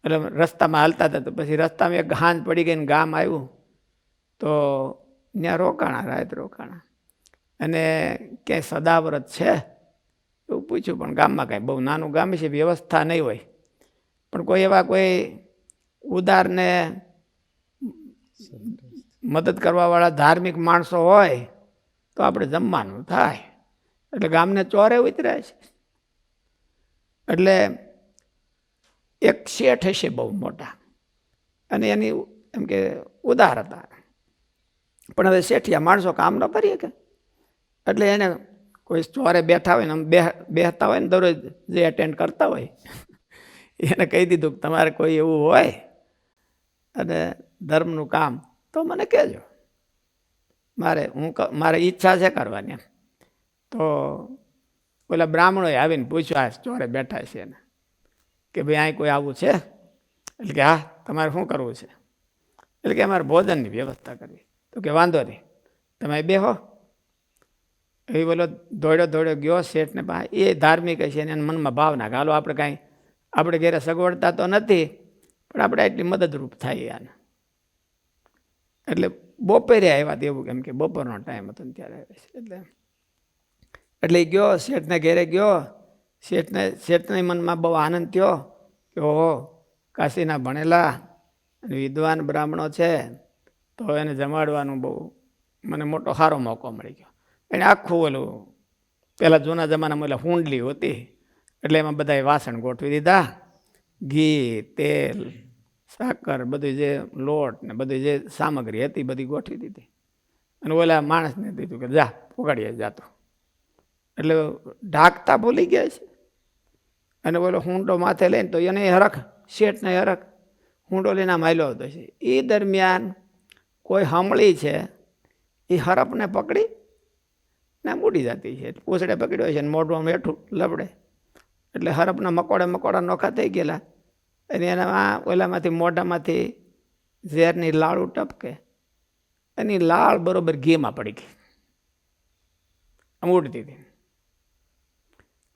એટલે રસ્તામાં હાલતા હતા તો પછી રસ્તામાં એક હાંજ પડી ગઈ ને ગામ આવ્યું તો ત્યાં રોકાણા, રાત રોકાણા. અને ક્યાંય સદાવ્રત છે એવું પૂછ્યું, પણ ગામમાં કાંઈ બહુ નાનું ગામ છે, વ્યવસ્થા નહીં હોય. પણ કોઈ એવા કોઈ ઉદારને મદદ કરવાવાળા ધાર્મિક માણસો હોય તો આપણે જમવાનું થાય. એટલે ગામને ચોરે ઉતર્યા છે. એટલે એક શેઠ હશે બહુ મોટા, અને એની એમ કે ઉદાર હતા, પણ હવે શેઠિયા માણસો કામ ન કરીએ કે, એટલે એને કોઈ ચોરે બેઠા હોય ને આમ બેહતા હોય ને દરરોજ જે એટેન્ડ કરતા હોય એને કહી દીધું કે તમારે કોઈ એવું હોય અને ધર્મનું કામ તો મને કહેજો, મારે ઈચ્છા છે કરવાની એમ. તો પેલા બ્રાહ્મણોએ આવીને પૂછ્યું આ ચોરે બેઠા છે એને કે ભાઈ અહીં કોઈ આવું છે? એટલે કે હા, તમારે શું કરવું છે? એટલે કે અમારે ભોજનની વ્યવસ્થા કરવી. તો કે વાંધો નહીં, તમે બેહો. એ બોલો દોડ્યો ગયો શેઠને પાસે. એ ધાર્મિક છે ને એના મનમાં ભાવના કે હાલો આપણે કાંઈ આપણે ઘેરે સગવડતા તો નથી પણ આપણે એટલી મદદરૂપ થાય યાને. એટલે બપોરે આવ્યા એવું કેમ કે બપોરનો ટાઈમ હતો ને ત્યારે આવે છે. એટલે એ ગયો શેઠને ઘેરે ગયો. શેઠના મનમાં બહુ આનંદ થયો કે ઓહો, કાશીના ભણેલા અને વિદ્વાન બ્રાહ્મણો છે તો એને જમાડવાનું બહુ મને મોટો સારો મોકો મળી ગયો. એને આખું ઓલું પહેલાં જૂના જમાનામાં ઓલા હુંડલી હતી એટલે એમાં બધાએ વાસણ ગોઠવી દીધા. ઘી, તેલ, સાકર, બધું જે લોટ ને બધી જે સામગ્રી હતી બધી ગોઠવી દીધી અને ઓલા માણસને દીધું કે જા પોગાડીએ જાતો. એટલે ઢાંકતા ભૂલી ગયા છે અને ઓલો હુંડો માથે લઈને તો એને હરખ, શેઠને હરખ હુંડો લઈને આમ હાલ્યો હતો છે. એ દરમિયાન કોઈ હમળી છે એ હરપને પકડી ને બુડી જતી છે. પૂછડે પકડ્યો છે ને મોઢું હેઠું લબડે એટલે હરપના મકોડા નોખા થઈ ગયેલા અને એના ઓલામાંથી મોઢામાંથી ઝેરની લાળુ ટપકે અને લાળ બરોબર ઘીમાં પડી ગઈ, આમ ઉડતી હતી.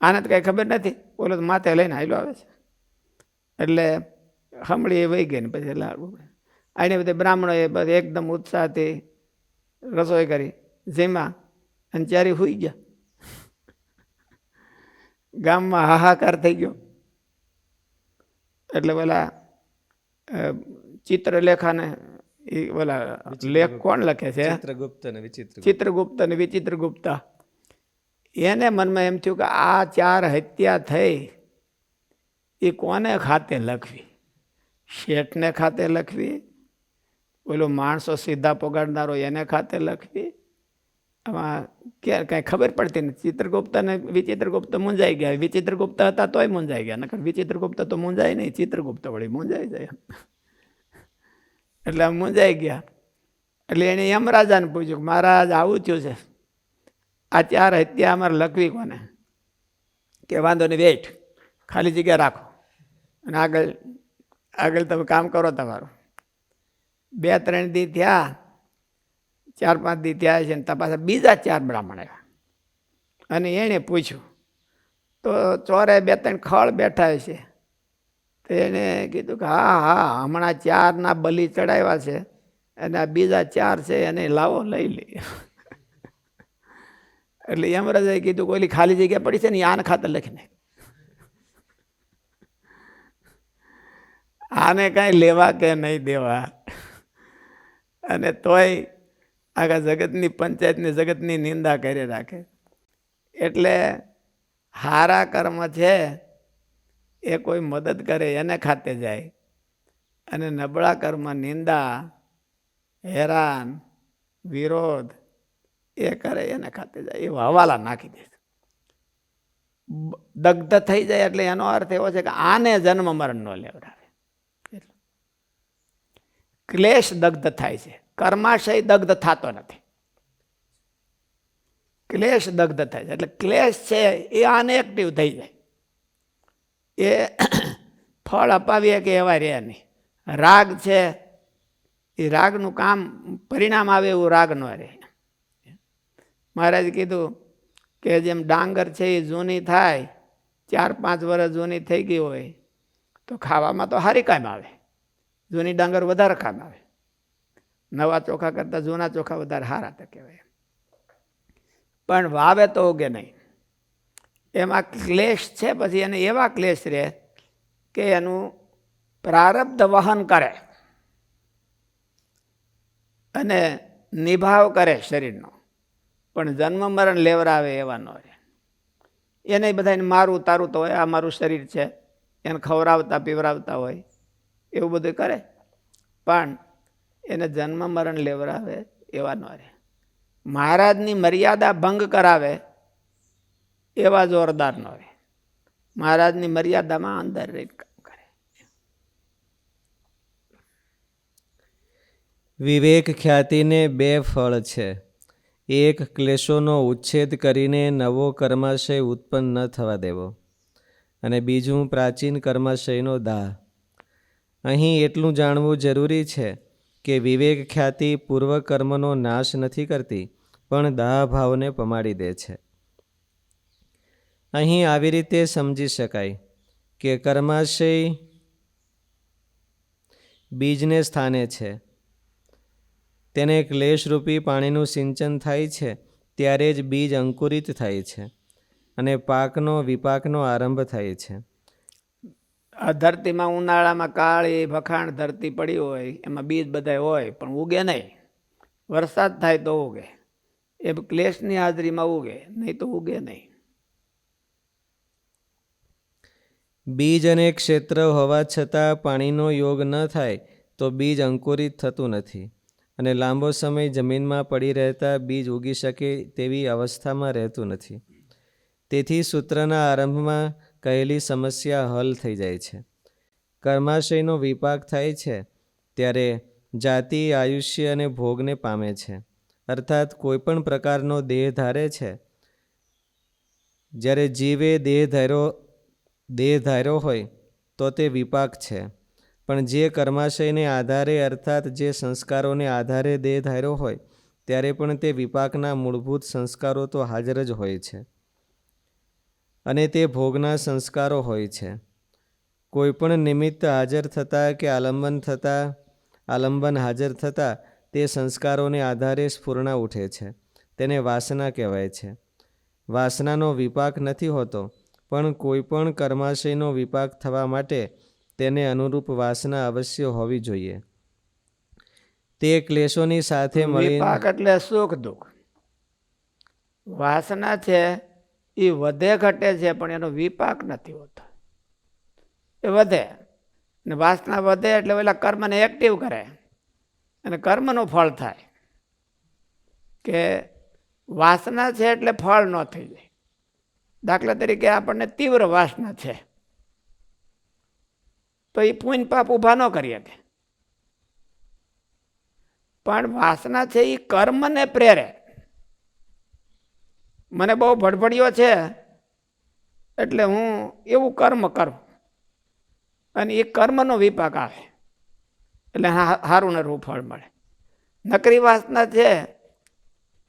આને તો કાંઈ ખબર નથી, ઓલો તો માથે લઈને હાલ્યો આવે છે. એટલે હમળી એ વહી ગઈ ને પછી લાળ આને બધે બ્રાહ્મણોએ બધે એકદમ ઉત્સાહથી રસોઈ કરી જેમાં અને ચારે સુઈ ગયા. ગામમાં હાહાકાર થઈ ગયો. એટલે પેલા ચિત્રલેખાને એ ઓલા લેખ કોણ લખે છે? ચિત્રગુપ્ત અને વિચિત્રગુપ્ત. એને મનમાં એમ થયું કે આ 4 હત્યા થઈ એ કોને ખાતે લખવી? શેઠને ખાતે લખવી? ઓલો માણસો સીધા પોગાડનારો એને ખાતે લખવી? આમાં ક્યારે કાંઈ ખબર પડતી નથી. ચિત્રગુપ્ત અને વિચિત્રગુપ્ત મૂંઝાઈ ગયા. વિચિત્રગુપ્ત હતા તોય મૂંઝાઈ ગયા, નકર વિચિત્રગુપ્ત તો મૂંઝાય નહીં, ચિત્રગુપ્ત વળી મૂંઝાઈ જાય. એટલે આમ મૂંઝાઈ ગયા. એટલે એને યમરાજાને પૂછ્યું કે મહારાજ આવું થયું છે, આ 4 હત્યા અમારે લખવી કોને? કે વાંધો નહીં, વેઇટ, ખાલી જગ્યા રાખો અને આગળ તમે કામ કરો તમારું. 2-3 દી થયા, 4-5 દી થયા છે ને પાછા બીજા 4 બ્રાહ્મણ આવ્યા અને એણે પૂછ્યું તો ચોરે 2-3 ખળ બેઠા છે. તો એને કીધું કે હા હમણાં 4ના બલી ચડાવ્યા છે અને આ બીજા 4 છે એને લાવો લઈ લઈએ. એટલે યમરાજાએ કીધું કે ઓલી ખાલી જગ્યા પડી છે ને આને ખાતર લખીને, આને કાંઈ લેવા કે નહીં દેવા. અને તોય આખા જગતની પંચાયતની જગતની નિંદા કરી રાખે. એટલે હારા કર્મ છે એ કોઈ મદદ કરે એને ખાતે જાય અને નબળા કર્મ, નિંદા, હેરાન, વિરોધ એ કરે એને ખાતે જાય, એવો હવાલા નાખી દે. દગ્ધ થઈ જાય એટલે એનો અર્થ એવો છે કે આને જન્મ મરણ ન લેવડાવે. ક્લેશ દગ્ધ થાય છે, કર્માશય દગ્ધ થતો નથી. ક્લેશ દગ્ધ થાય છે એટલે ક્લેશ છે એ આને એક્ટિવ થઈ જાય, એ ફળ અપાવીએ કે એવા રહે નહીં. રાગ છે એ રાગનું કામ પરિણામ આવે એવું રાગ ન રહે. મહારાજ કીધું કે જેમ ડાંગર છે એ જૂની થાય, 4-5 વર્ષ જૂની થઈ ગઈ હોય તો ખાવામાં તો સારી કામ આવે, જૂની ડાંગર વધારે કામ આવે. નવા ચોખા કરતાં જૂના ચોખા વધારે સારા તો કહેવાય. પણ વાવે તો ઉગે નહીં. એમાં ક્લેશ છે, પછી એને એવા ક્લેશ રહે કે એનું પ્રારબ્ધ વહન કરે અને નિભાવ કરે શરીરનો, પણ જન્મ મરણ લેવરાવે એવા ન રહે. એને બધાને મારું તારું તો હોય, આ મારું શરીર છે, એને ખવડાવતા પીવડાવતા હોય, એવું બધું કરે, પણ એને જન્મ મરણ લેવરાવે એવા ન રહે. મહારાજની મર્યાદા ભંગ કરાવે એવા જોરદાર ન રહે. મહારાજની મર્યાદામાં અંદર રહી કામ કરે. વિવેક ખ્યાતિને બે ફળ છે. એક, ક્લેશોનો ઉચ્છેદ કરીને નવો કર્માશય ઉત્પન્ન ન થવા દેવો, અને બીજું, પ્રાચીન કર્માશયનો દાહ. અહીં એટલું જાણવું જરૂરી છે કે વિવેક ખ્યાતિ પૂર્વ કર્મનો નાશ નથી કરતી, પણ દાહ ભાવને પમાડી દે છે. અહીં આવી રીતે સમજી શકાય કે કર્માશય બીજને સ્થાને છે. તેને ક્લેશરૂપી પાણીનું સિંચન થાય છે ત્યારે જ બીજ અંકુરિત થાય છે અને પાકનો વિપાકનો આરંભ થાય છે. આ ધરતીમાં ઉનાળામાં કાળી ભખાણ ધરતી પડી હોય, એમાં બીજ બધા હોય, પણ ઉગે નહીં. વરસાદ થાય તો ઉગે, એ ક્લેશની હાજરીમાં ઉગે, નહીં તો ઉગે નહીં. બીજ અને ક્ષેત્ર હોવા છતાં પાણીનો યોગ ન થાય તો બીજ અંકુરિત થતું નથી અને લાંબો સમય જમીનમાં પડી રહેતા બીજ ઉગી શકે તેવી અવસ્થામાં રહેતું નથી. તેથી સૂત્રના આરંભમાં કહેલી સમસ્યા હલ થઈ જાય છે. કર્માશયનો વિપાક થાય છે ત્યારે જાતિ, આયુષ્ય અને ભોગને પામે છે, અર્થાત કોઈપણ પ્રકારનો દેહ ધારે છે. જ્યારે જીવે દેહ ધાર્યો હોય તો તે વિપાક છે, પણ જે કર્માશયને આધારે અર્થાત જે સંસ્કારોને આધારે દેહ ધાર્યો હોય ત્યારે પણ તે વિપાકના મૂળભૂત સંસ્કારો તો હાજર જ હોય છે અને તે ભોગના સંસ્કારો હોય છે. કોઈપણ નિમિત્ત હાજર થતાં કે આલંબન હાજર થતાં તે સંસ્કારોને આધારે સ્ફુરણા ઉઠે છે. તેને વાસના કહેવાય છે. વાસનાનો વિપાક નથી હોતો, પણ કોઈપણ કર્માશયનો વિપાક થવા માટે તેને અનુરૂપ વાસના અવશ્ય હોવી જોઈએ. તે ક્લેશોની સાથે મળી વિપાક એટલે સુખ દુઃખ. વાસના છે એ વધે ઘટે છે, પણ એનો વિપાક નથી હોતો. એ વધે ને વાસના વધે એટલે પેલા કર્મને એક્ટિવ કરે અને કર્મનું ફળ થાય. કે વાસના છે એટલે ફળ ન થઈ જાય. દાખલા તરીકે આપણને તીવ્ર વાસના છે તો એ પુણ્ય પાપ ઊભા ન કરી શકે, પણ વાસના છે એ કર્મને પ્રેરે. મને બહુ ભડભડિયો છે એટલે હું એવું કર્મ કરું અને એ કર્મનો વિપાક આવે એટલે સારું નરવું ફળ મળે. નકરી વાસના છે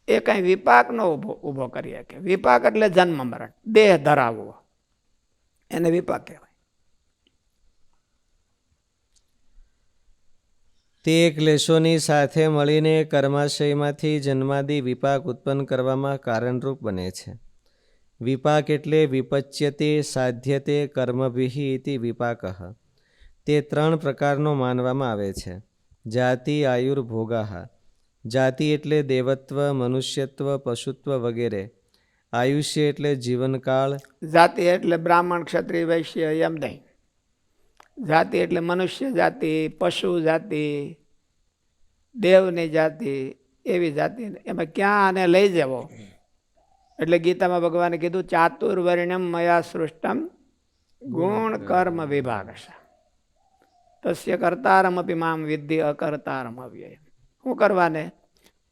એ કઈ વિપાક નો ઊભો કરી શકે. વિપાક એટલે જન્મ મરણ, દેહ ધરાવવો, એને વિપાક કહેવાય. તે ક્લેશોની સાથે મળીને કર્માશયમાંથી જન્માદિ વિપાક ઉત્પન્ન કરવામાં કારણરૂપ બને છે. વિપાક એટલે વિપચ્યતે સાધ્યતે કર્મભિઃ ઇતિ વિપાકઃ. તે 3 પ્રકારનો માનવામાં આવે છે. જાતિ, આયુર્ભોગાઃ. જાતિ એટલે દેવત્વ, મનુષ્યત્વ, પશુત્વ વગેરે. આયુષ્ય એટલે જીવનકાળ. જાતિ એટલે બ્રાહ્મણ, ક્ષત્રિય, વૈશ્ય એમ નહીં. જાતિ એટલે મનુષ્ય જાતિ, પશુ જાતિ, દેવની જાતિ, એવી જાતિ. એમાં ક્યાં આને લઈ જવો એટલે ગીતામાં ભગવાને કીધું ચાતુર્વર્ણ્યમ મયા સૃષ્ટમ ગુણ કર્મ વિભાગ. તસ્ય કર્તારમ અપી મામ વિદ્ધિ અકર્તારમ અવ્યયમ. શું કરવાને?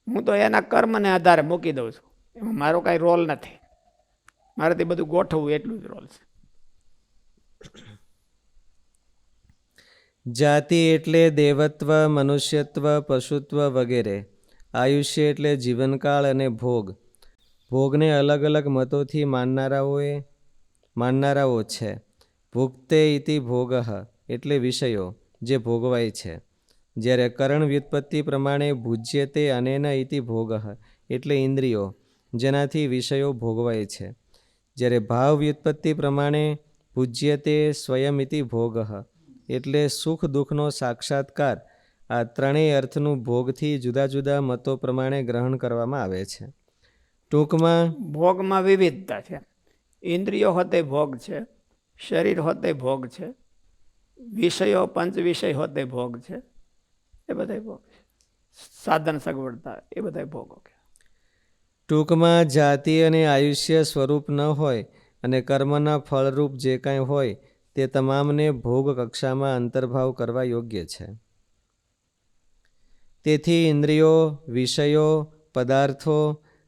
હું તો એના કર્મને આધારે મૂકી દઉં છું, એમાં મારો કાંઈ રોલ નથી. મારાથી બધું ગોઠવવું એટલું જ રોલ છે. જાતિ એટલે દેવત્વ, મનુષ્યત્વ, પશુત્વ વગેરે. આયુષ્ય એટલે જીવનકાળ અને ભોગ. ભોગને અલગ અલગ મતોથી માનનારાઓ છે. ભુક્તે ઇતિ ભોગઃ એટલે વિષયો, જે ભોગવાય છે. જ્યારે કરણ વ્યુત્પત્તિ પ્રમાણે ભુજ્યતે અનેન ઇતિ ભોગઃ એટલે ઇન્દ્રિયો, જેનાથી વિષયો ભોગવાય છે. જ્યારે ભાવ વ્યુત્પત્તિ પ્રમાણે ભુજ્યતે સ્વયં ઇતિ ભોગઃ એટલે સુખ દુઃખનો સાક્ષાત્કાર આ ત્રણેય અર્થનું ભોગથી જુદા જુદા મતો પ્રમાણે ગ્રહણ કરવામાં આવે છે. ટૂંકમાં ભોગમાં વિવિધતા છે. ઇન્દ્રિયો હોતે ભોગ છે, શરીર હોતે ભોગ છે, વિષયો પંચ વિષય હોતે ભોગ છે, એ બધા ભોગ છે. સાધન સગવડતા એ બધા ભોગો. ટૂંકમાં જાતિ અને આયુષ્ય સ્વરૂપ ન હોય અને કર્મના ફળરૂપ જે કાંઈ હોય તે તમામને ભોગ કક્ષામાં અંતર્ભાવ કરવા યોગ્ય છે. તેથી ઇન્દ્રિયો, વિષયો, પદાર્થો,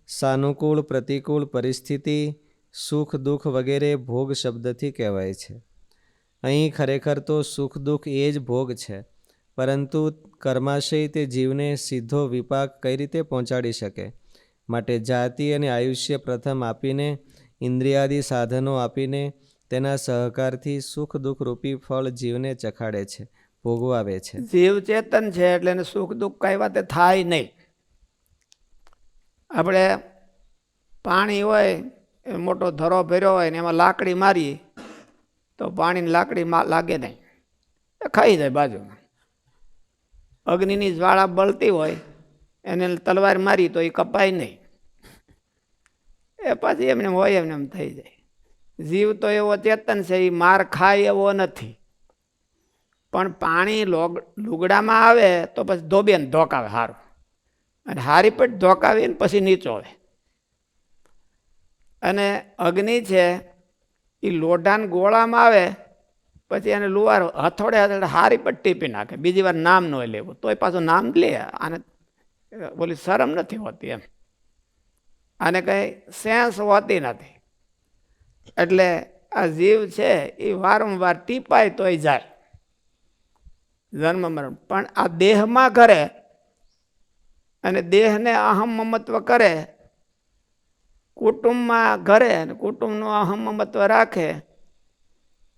સાનુકૂળ પ્રતિકૂળ પરિસ્થિતિ, સુખ દુઃખ વગેરે ભોગ શબ્દથી કહેવાય છે. અહીં ખરેખર તો સુખ દુઃખ એ જ ભોગ છે, પરંતુ કર્માશય તે જીવને સીધો વિપાક કઈ રીતે પહોંચાડી શકે? માટે જાતિ અને આયુષ્ય પ્રથમ આપીને, ઇન્દ્રિયાદિ સાધનો આપીને તેના સહકારથી સુખ દુઃખ રૂપી ફળ જીવને ચખાડે છે, ભોગવાવે છે. જીવ ચેતન છે એટલે એને સુખ દુઃખ કઈ વાતે થાય નહીં. આપણે પાણી હોય એ મોટો ધરો ભર્યો હોય ને એમાં લાકડી મારી તો પાણીની લાકડી લાગે નહીં, એ ખાઈ જાય બાજુમાં. અગ્નિની જ્વાળા બળતી હોય એને તલવાર મારી તો એ કપાય નહીં, એ પાછી એમને હોય એમને એમ થઈ જાય. જીવ તો એવો ચેતન છે, એ માર ખાય એવો નથી. પણ પાણી લુગડામાં આવે તો પછી ધોબે ને ધોકાવે સારું, અને હારી પટ ધોકાવીને પછી નીચો આવે. અને અગ્નિ છે એ લોઢાન ગોળામાં આવે પછી એને લુવાર હથોડે હથોડે હારી પટ ટીપી નાખે, બીજી વાર નામ ન લેવું તોય પાછું નામ લે. આને બોલી શરમ નથી હોતી એમ, આને કંઈ સેન્સ હોતી નથી. એટલે આ જીવ છે એ વારંવાર ટીપાય તોય જાય જન્મ મરણ. પણ આ દેહમાં કરે અને દેહને અહમ મમત્વ કરે, કુટુંબમાં ઘરે અને કુટુંબનું અહમ મમત્વ રાખે,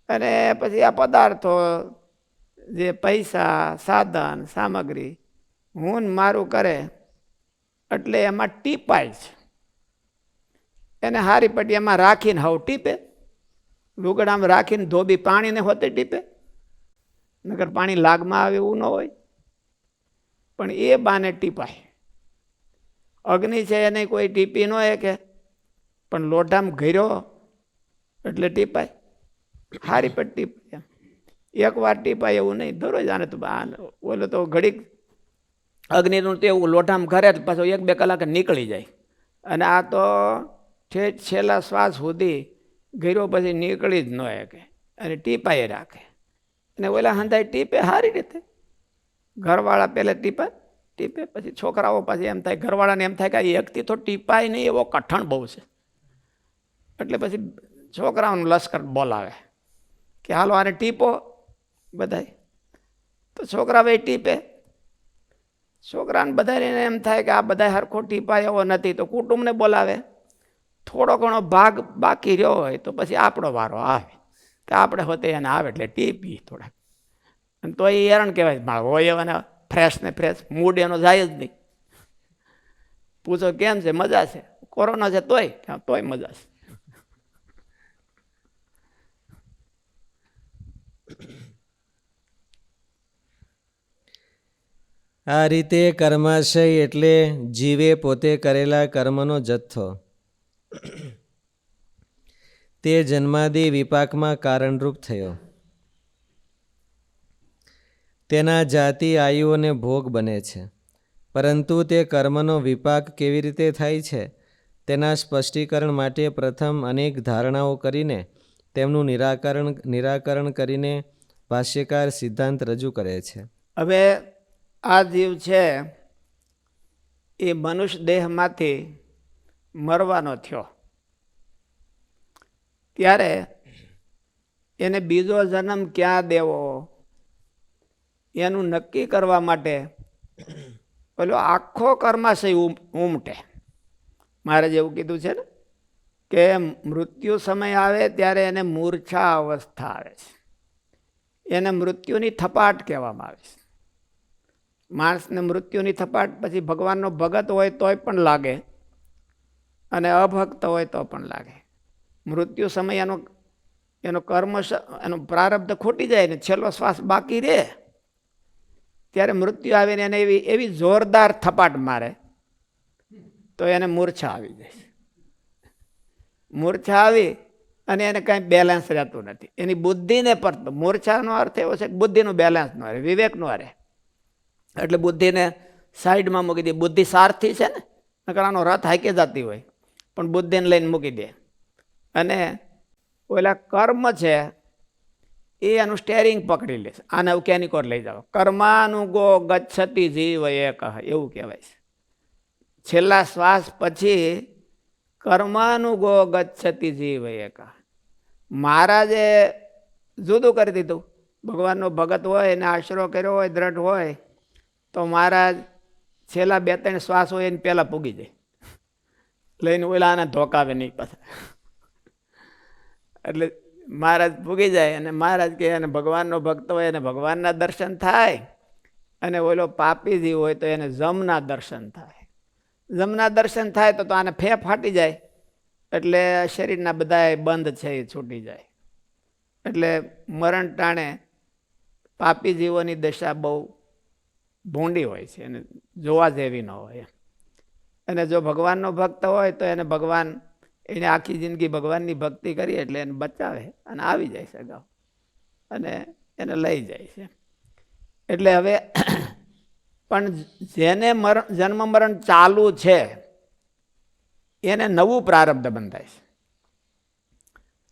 અને પછી આ પદાર્થો જે પૈસા સાધન સામગ્રી હું ને મારું કરે એટલે એમાં ટીપાય છે. એને હારી પટી એમાં રાખીને હવે ટીપે, લુગડામાં રાખીને ધોબી પાણીને હોતે ટીપે, નકર પાણી લાગમાં આવે એવું ન હોય. પણ એ બાને ટીપાય. અગ્નિ છે એને કોઈ ટીપી ન કે, પણ લોઢામાં ઘર્યો એટલે ટીપાય, હારી પટ ટીપાય. એક વાર ટીપાય એવું નહીં, દરરોજ આને તો ઓલો તો ઘડીક અગ્નિનું તેવું લોઢામાં ઘરે પાછો 1-2 કલાક નીકળી જાય. અને આ તો ઠેઠ છેલ્લા શ્વાસ સુધી ઘર્યો પછી નીકળી જ ન શકે, અને ટીપાય રાખે. અને ઓલા હંધાય ટીપે સારી રીતે. ઘરવાળા પહેલે ટીપે, પછી છોકરાઓ પછી એમ થાય, ઘરવાળાને એમ થાય કે એકથી તો ટીપાય નહીં, એવો કઠણ બહુ છે. એટલે પછી છોકરાઓનું લશ્કર બોલાવે કે હાલો આને ટીપો બધાય. તો છોકરા ભાઈ ટીપે. છોકરાને બધાને એમ થાય કે આ બધા હરખો ટીપાય એવો નથી, તો કુટુંબને બોલાવે. થોડો ઘણો ભાગ બાકી રહ્યો હોય તો પછી આપણો વારો આવે કે આપણે હોતે એને આવે એટલે ટીપી થોડાક. અને તો એ હેરાન કહેવાય, મારે હોય એવાને ફ્રેશ ને ફ્રેશ મૂડ એનો જાય જ નહીં. પૂછો કેમ છે? મજા છે. કોરોના છે તોય મજા છે. આ રીતે કર્માશય એટલે જીવે પોતે કરેલા કર્મનો જથ્થો. તે જન્માદિ વિપાકમાં કારણરૂપ થયો. તેના જાતિ આયુ અને ભોગ બને છે. પરંતુ તે કર્મનો વિપાક કેવી રીતે થાય છે તેના સ્પષ્ટીકરણ માટે પ્રથમ અનેક ધારણાઓ કરીને તેમનું નિરાકરણ કરીને ભાષ્યકાર સિદ્ધાંત રજૂ કરે છે. હવે આ જીવ છે એ મનુષ્ય દેહમાંથી મરવાનો થયો ત્યારે એને બીજો જન્મ ક્યાં દેવો એનું નક્કી કરવા માટે પેલો આખો કર્માશય ઉમટે. મારે જેવું કીધું છે ને કે મૃત્યુ સમય આવે ત્યારે એને મૂર્છા અવસ્થા આવે છે, એને મૃત્યુની થપાટ કહેવામાં આવે છે. માણસને મૃત્યુની થપાટ પછી ભગવાનનો ભગત હોય તોય પણ લાગે અને અભક્ત હોય તો પણ લાગે. મૃત્યુ સમય એનો એનો પ્રારબ્ધ ખૂટી જાય ને છેલ્લો શ્વાસ બાકી રહે ત્યારે મૃત્યુ આવીને એને એવી એવી જોરદાર થપાટ મારે તો એને મૂર્છા આવી જાય. મૂર્છા આવી અને એને કાંઈ બેલેન્સ રહેતું નથી. એની બુદ્ધિને પર મૂર્છાનો અર્થ એવો છે કે બુદ્ધિનું બેલેન્સ ન રહે, વિવેક ન રહે. એટલે બુદ્ધિને સાઈડમાં મૂકી દે. બુદ્ધિ સારથી છે ને, નકર આનો રથ હાંકી જતી હોય, પણ બુદ્ધિને લઈને મૂકી દે. અને ઓલા કર્મ છે એ એનું સ્ટેરિંગ પકડી લે. આને કેની કોર લઈ જાઓ. કર્માનુગો ગચ્છતિ જીવ એક, એવું કહેવાય છે. છેલ્લા શ્વાસ પછી કર્માનુગો ગચ્છતિ જીવ એક. મહારાજે જુદું કરી દીધું. ભગવાનનો ભગત હોય ને આશરો કર્યો હોય, દ્રઢ હોય, તો મહારાજ છેલ્લા 2-3 શ્વાસ હોય એને પહેલા પૂગી જાય, લઈને ઓલા આને ધોકાવે નહીં પાછા. એટલે મહારાજ પૂગી જાય અને મહારાજ કહે અને ભગવાનનો ભક્ત હોય એને ભગવાનના દર્શન થાય, અને ઓલો પાપી જીવ હોય તો એને જમના દર્શન થાય. જમના દર્શન થાય તો આને ફે ફાટી જાય, એટલે શરીરના બધા બંધ છે એ છૂટી જાય. એટલે મરણ ટાણે પાપી જીવોની દશા બહુ ભૂંડી હોય છે અને જોવા જેવી ન હોય. અને જો ભગવાનનો ભક્ત હોય તો એને ભગવાન એને આખી જિંદગી ભગવાનની ભક્તિ કરી એટલે એને બચાવે અને આવી જાય છે અગાઉ અને એને લઈ જાય છે. એટલે હવે પણ જેને જન્મ મરણ ચાલુ છે એને નવું પ્રારબ્ધ બંધાય છે.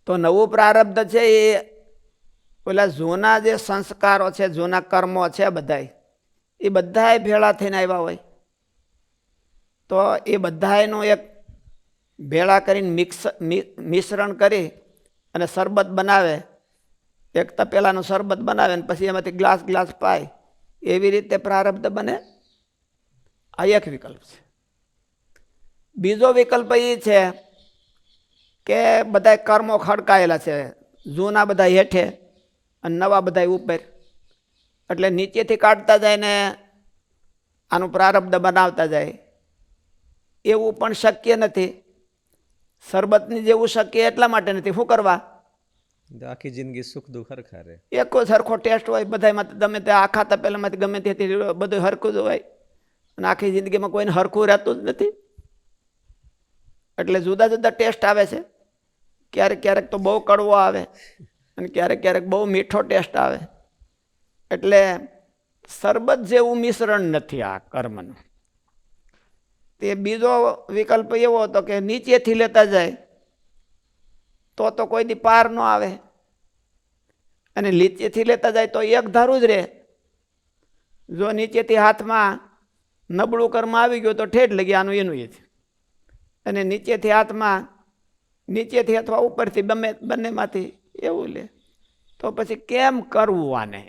તો નવું પ્રારબ્ધ છે એ પેલા જૂના જે સંસ્કારો છે, જૂના કર્મો છે, બધા ભેળા થઈને આવ્યા હોય તો એ બધાનું એક ભેળા કરીને મિશ્રણ કરી અને શરબત બનાવે. એક તપેલાનું શરબત બનાવે અને પછી એમાંથી ગ્લાસ પાય. એવી રીતે પ્રારબ્ધ બને. આ એક વિકલ્પ છે. બીજો વિકલ્પ એ છે કે બધા કર્મો ખડકાયેલા છે, જૂના બધા હેઠે અને નવા બધા ઉપર, એટલે નીચેથી કાઢતા જાય ને આનું પ્રારબ્ધ બનાવતા જાય. એવું પણ શક્ય નથી. શરબતની જેવું શક્ય એટલા માટે નથી. શું કરવા? આખી જિંદગી સુખ દુઃખ હરખા રહે. એકો સરખો ટેસ્ટ હોય બધામાં, ગમે તે આખા તપેલામાંથી ગમે તેથી બધું હરખું જ હોય, અને આખી જિંદગીમાં કોઈને હરખું રહેતું જ નથી. એટલે જુદા જુદા ટેસ્ટ આવે છે. ક્યારેક ક્યારેક તો બહુ કડવો આવે અને ક્યારેક ક્યારેક બહુ મીઠો ટેસ્ટ આવે. એટલે શરબત જેવું મિશ્રણ નથી આ કર્મનું. તે બીજો વિકલ્પ એવો હતો કે નીચેથી લેતા જાય તો કોઈ દી પાર ન આવે, અને નીચેથી લેતા જાય તો એક ધારું જ રહે. જો નીચેથી હાથમાં નબળું કર્મ આવી ગયું તો ઠેઠ લગી આનું એનું એ છે, અને નીચેથી હાથમાં નીચેથી અથવા ઉપરથી બંનેમાંથી એવું લે તો પછી કેમ કરવું આને?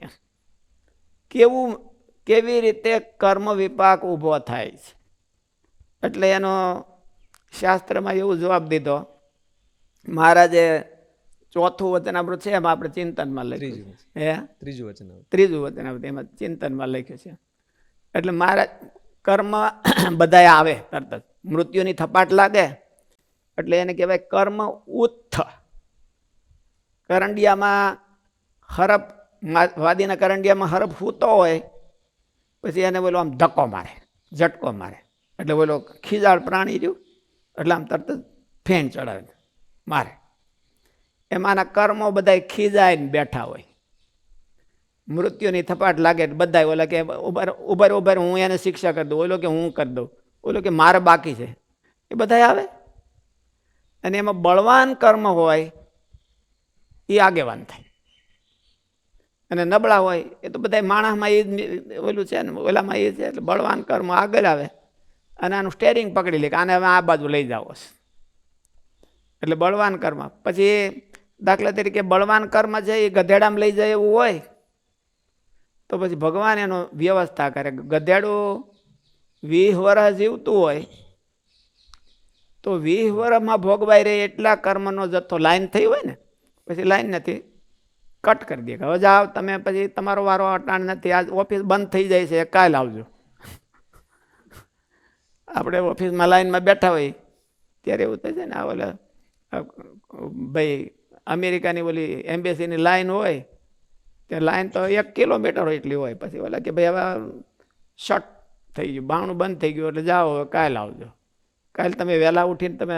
કેવી રીતે કર્મ વિપાક ઊભો થાય છે? એટલે એનો શાસ્ત્રમાં એવું જવાબ દીધો. મહારાજે ચોથું વચનામૃત છે, એમાં આપણે ચિંતનમાં લખ્યું છે. ત્રીજું વચનામૃત એમાં ચિંતનમાં લખ્યું છે. એટલે મહારાજ કર્મ બધા આવે તરત જ. મૃત્યુની થપાટ લાગે એટલે એને કહેવાય કર્મ ઉત્થ. કરંડિયામાં હરફ, વાદીના કરંડિયામાં હરફ સૂતો હોય પછી એને બોલો આમ ધક્કો મારે, ઝટકો મારે, એટલે બોલો ખીજાળ પ્રાણી રહ્યું એટલે આમ તરત જ ફેણ ચડાવે મારે. એમાંના કર્મો બધા ખીજાઈને બેઠા હોય. મૃત્યુની થપાટ લાગે બધા ઓલા કે ઉભર હું એને શિક્ષા કરી દઉં, ઓલો કે હું કરી દઉં, ઓલો કે મારે બાકી છે, એ બધા આવે. અને એમાં બળવાન કર્મ હોય એ આગેવાન થાય, અને નબળા હોય એ તો બધા માણસમાં એ ઓલું છે ને ઓલામાં એ છે. એટલે બળવાન કર્મ આગળ આવે અને આનું સ્ટેરિંગ પકડી લે કે આને હવે આ બાજુ લઈ જાવ. એટલે બળવાન કર્મ. પછી દાખલા તરીકે બળવાન કર્મ છે એ ગધેડામાં લઈ જાય એવું હોય તો પછી ભગવાન એનો વ્યવસ્થા કરે. ગધેડું 20 વર્ષ જીવતું હોય તો 20 વર્ષમાં ભોગવાઈ રહે એટલા કર્મનો જથ્થો લાઈન થઈ હોય ને, પછી લાઈન નથી કટ કરી દે કે હવે જાઓ તમે, પછી તમારો વારો અટાણ નથી, આજ ઓફિસ બંધ થઈ જાય છે, કાલ આવજો. આપણે ઓફિસમાં લાઈનમાં બેઠા હોય ત્યારે એવું થાય છે ને, આ ઓલા ભાઈ અમેરિકાની ઓલી એમ્બેસીની લાઈન હોય તે લાઈન તો 1 કિલોમીટર એટલી હોય. પછી ઓલા કે ભાઈ હવે શટ થઈ ગયું, બાણું બંધ થઈ ગયું, એટલે જાઓ હવે કાલે આવજો. કાલે તમે વહેલા ઉઠીને તમે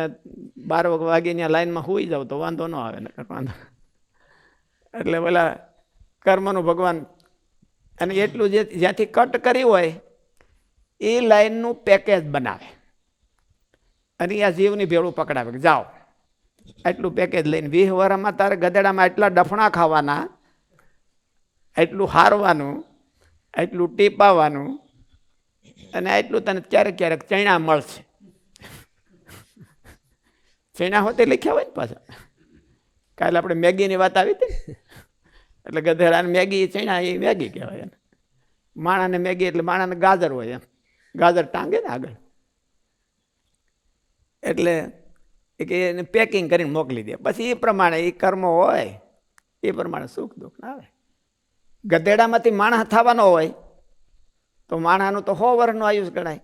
12 વાગ્યાની લાઈનમાં સૂઈ જાઓ તો વાંધો ન આવે ને વાંધો. એટલે પેલા કર્મનું ભગવાન અને એટલું જે જ્યાંથી કટ કરી હોય એ લાઈનનું પેકેજ બનાવે અને આ જીવની ભેળું પકડાવે કે જાઓ એટલું પેકેજ લઈને 20 વર્ષમાં તારે ગધેડામાં એટલા ડફણા ખાવાના, એટલું હારવાનું, એટલું ટીપાવાનું અને એટલું તને ક્યારેક ક્યારેક ચણા મળશે. ચણા હોતે લખ્યા હોય ને પાછા. કાલે આપણે મેગીની વાત આવી હતી એટલે ગધેડાને મેગી, ચણા એ મેગી કહેવાય. માણાને મેગી એટલે માણાને ગાજર હોય, એમ ગાજર ટાંગે ને આગળ. એટલે કે એને પેકિંગ કરીને મોકલી દે. પછી એ પ્રમાણે એ કર્મ હોય એ પ્રમાણે સુખ દુઃખ ના આવે. ગધેડામાંથી માણસ થવાનો હોય તો માણસનું તો 100 વર્ષનું આયુષ ગણાય.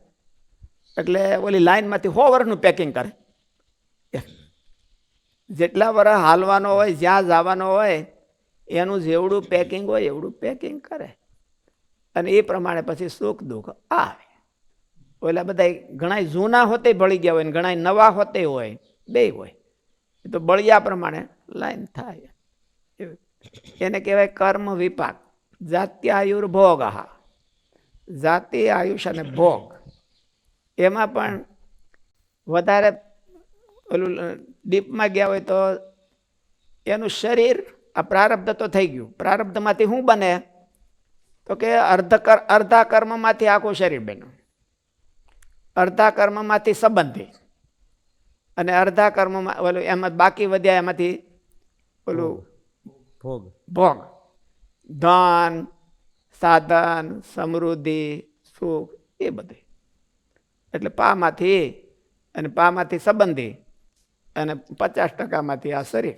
એટલે ઓલી લાઈનમાંથી 100 વર્ષનું પેકિંગ કરે. જેટલા વર્ષ હાલવાનો હોય, જ્યાં જવાનો હોય એનું જેવડું પેકિંગ હોય એવડું પેકિંગ કરે અને એ પ્રમાણે પછી સુખ દુઃખ આવે. ઓલા બધા ઘણા જૂના હોતે બળી ગયા હોય ને ઘણા નવા હોતે હોય, બે હોય. એ તો બળિયા પ્રમાણે લાઈન થાય. એને કહેવાય કર્મ વિપાક. જાતિ આયુર્ભોગ. જાતિ, આયુષ અને ભોગ એમાં પણ વધારે ઓલું ડીપમાં ગયા હોય તો એનું શરીર આ પ્રારબ્ધ તો થઈ ગયું. પ્રારબ્ધમાંથી શું બને તો કે અર્ધા કર્મમાંથી આખું શરીર બન્યું, અર્ધા કર્મમાંથી સંબંધી અને અર્ધા કર્મમાં ઓલું એમાં બાકી વધ્યા એમાંથી ઓલું ભોગ. ભોગ, ધન, સાધન, સમૃદ્ધિ, સુખ એ બધું. એટલે પામાંથી અને પામાંથી સંબંધી અને 50% આ શરીર.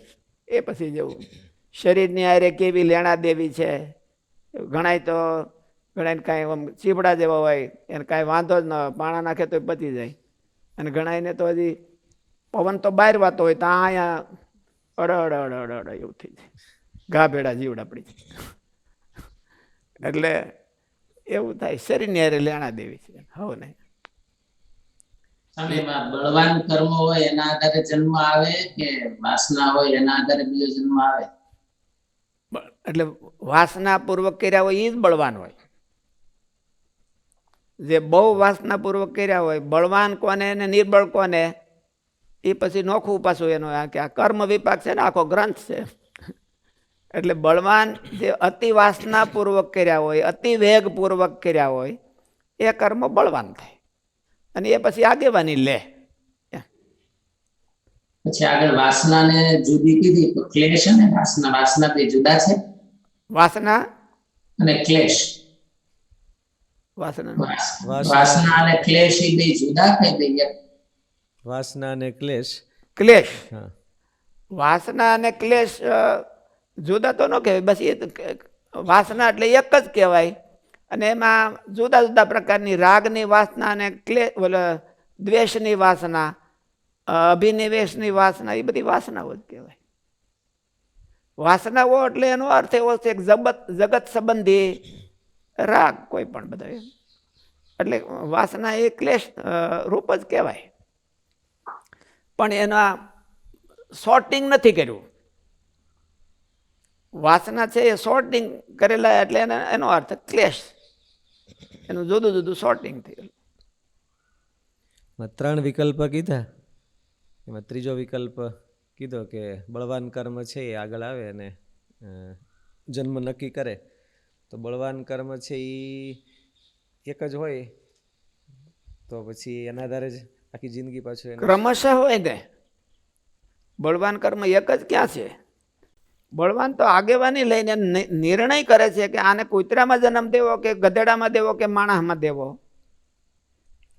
એ પછી જેવું શરીરની હારે કેવી લેણા દેવી છે. ઘણાય તો ઘણાને કાંઈ આમ ચીપડા જેવા હોય એને કાંઈ વાંધો જ ન હોય, પાણા નાખે તો પતી જાય. અને ઘણાને તો હજી પવન તો બહાર વાતો હોય તો અહીંયા અડ એવું થઈ જાય, ઘા ભેડા જીવડા પડી જાય. એટલે એવું થાય. શરીરની હારે લેણા દેવી છે. હવે નહીં બળવાન કર્મ હોય એના આધારે જન્મ આવે કે વાસના હોય એના આધારે બીજો જન્મ આવે? એટલે વાસના પૂર્વક કર્યા હોય એ જ બળવાન હોય. જે બહુ વાસના પૂર્વક કર્યા હોય, બળવાન કોને ને નિર્બળ કોને એ પછી નોખું પાછું એનો કે આ કર્મ વિપાક છે ને આખો ગ્રંથ છે. એટલે બળવાન જે અતિ વાસના પૂર્વક કર્યા હોય, અતિ વેગ પૂર્વક કર્યા હોય એ કર્મ બળવાન થાય અને એ પછી આગેવાની લે. પછી આગળ વાસનાને જુદી કીધી તો ક્લેશ અને વાસના, વાસના બે જુદા છે? વાસના અને ક્લેશ, વાસના અને ક્લેશ એ બે જુદા થઈ ગઈ. વાસના અને ક્લેશ. ક્લેશ, હા, વાસના અને ક્લેશ જુદા તો ન કહેવાય. બસ એ વાસના એટલે એક જ કહેવાય. અને એમાં જુદા જુદા પ્રકારની રાગની વાસના અને દ્વેષની વાસના, અભિનિવેશની વાસના, એ બધી વાસનાઓ જ કહેવાય. વાસનાઓ એટલે એનો અર્થ એવો છે કે જગત સંબંધી રાગ કોઈ પણ બધા. એટલે વાસના એ ક્લેશ રૂપ જ કહેવાય. પણ એના સોર્ટિંગ નથી કર્યું. વાસના છે એ સોર્ટિંગ કરેલા એટલે એનો અર્થ ક્લેશ. એનું જુદું જુદું સોર્ટિંગ થયેલું. 3 વિકલ્પ કીધા. એમાં ત્રીજો વિકલ્પ કીધો કે બળવાન કર્મ છે એ આગળ આવે અને જન્મ નક્કી કરે. તો બળવાન કર્મ છે એ એક જ હોય તો પછી એના આધારે જ આખી જિંદગી પાછું ક્રમશઃ હોય ને. બળવાન કર્મ એક જ ક્યાં છે? બળવાન તો આગેવાની લઈને નિર્ણય કરે છે કે આને કૂતરામાં જન્મ દેવો કે ગધેડામાં દેવો કે માણસમાં દેવો.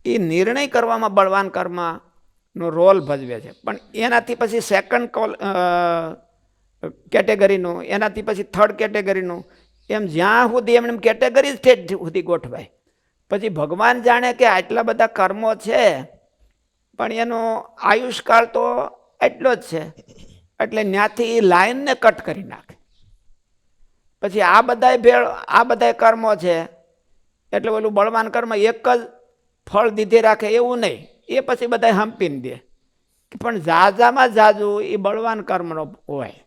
એ નિર્ણય કરવામાં બળવાન કર્મનો રોલ ભજવે છે. પણ એનાથી પછી સેકન્ડ કેટેગરીનું, એનાથી પછી થર્ડ કેટેગરીનું, એમ જ્યાં સુધી એમને કેટેગરી સ્ટેજ સુધી ગોઠવાય. પછી ભગવાન જાણે કે આટલા બધા કર્મો છે પણ એનો આયુષ્કાળ તો એટલો જ છે. એટલે ત્યાંથી એ લાઈનને કટ કરી નાખે. પછી આ બધાય ભેળ, આ બધાય કર્મો છે એટલે ઓલું બળવાન કર્મ એક જ ફળ દીધી રાખે એવું નહીં, એ પછી બધા હંપીને દે. પણ ઝાઝામાં ઝાઝું એ બળવાન કર્મનો હોય.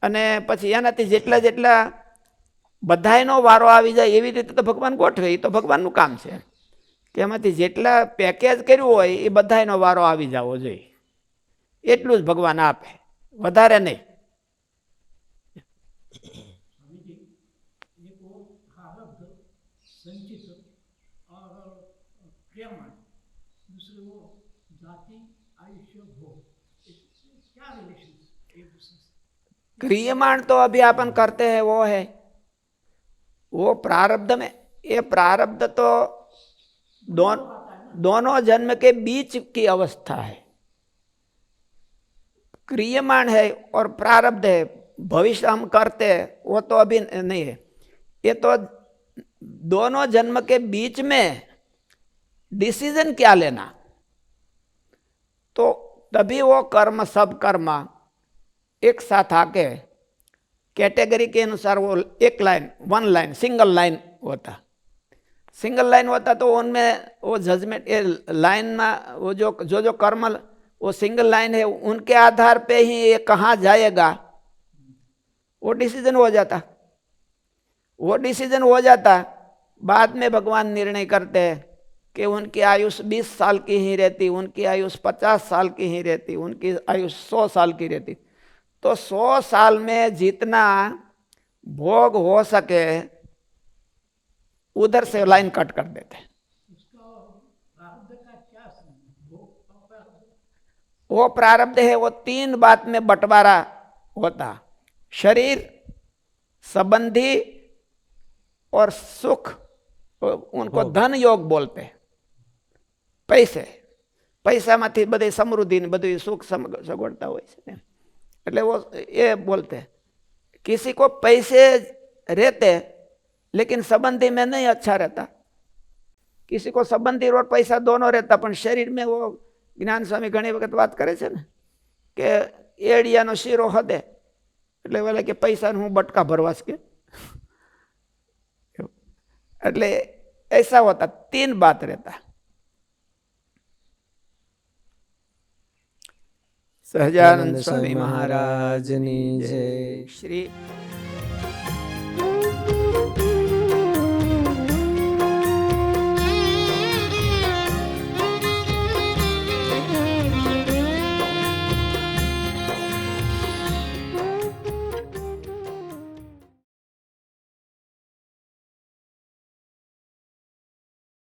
અને પછી એનાથી જેટલા જેટલા બધાયનો વારો આવી જાય એવી રીતે તો ભગવાન ગોઠવે. એ તો ભગવાનનું કામ છે કે એમાંથી જેટલા પેકેજ કર્યું હોય એ બધાયનો વારો આવી જવો જોઈએ. એટલું જ ભગવાન આપે, વધારે નહીં. क्रियमाण तो अभी अपन करते हैं वो है, वो प्रारब्ध में, ये प्रारब्ध तो दोनों जन्म के बीच की अवस्था है. क्रियमाण है और प्रारब्ध है. भविष्य हम करते हैं वो तो अभी नहीं है. ये तो दोनों जन्म के बीच में डिसीजन क्या लेना, तो तभी वो कर्म, सब कर्म एक साथ आके कैटेगरी के अनुसार वो एक line, one line, single line होता. सिंगल लाइन होता तो उनमें वो जजमेंट, ये लाइन में वो जो कर्म वो सिंगल लाइन है उनके आधार पे ही ये कहाँ जाएगा वो डिसीजन हो जाता. वो डिसीजन हो जाता. बाद में भगवान निर्णय करते हैं कि उनकी आयुष 20 साल की ही रहती, उनकी आयुष 50 साल की ही रहती, उनकी आयुष 100 साल की रहती. तो 100 साल में जितना भोग हो सके उधर से लाइन कट कर देते हैं. वो प्रारब्ध है, वो 3 बात में बंटवारा होता. शरीर संबंधी और सुख, उनको धन योग बोलते हैं. पैसे, પૈસામાંથી બધી સમૃદ્ધિ ને બધું સુખ સગવડતા હોય છે. એટલે वो ये बोलते हैं किसी को पैसे रहते लेकिन संबंधी में नहीं अच्छा रहता, किसी को संबंधी और पैसा दोनों रहता પણ शरीर में वो જ્ઞાન સ્વામી ઘણી વખત વાત કરે છે ને કે એડિયાનો શીરો હદે એટલે બોલે કે પૈસાનું હું બટકા ભરવાશ કે. એટલે ऐसा होता. 3 बात रहता. સહજાનંદ સ્વામી મહારાજની જય. શ્રી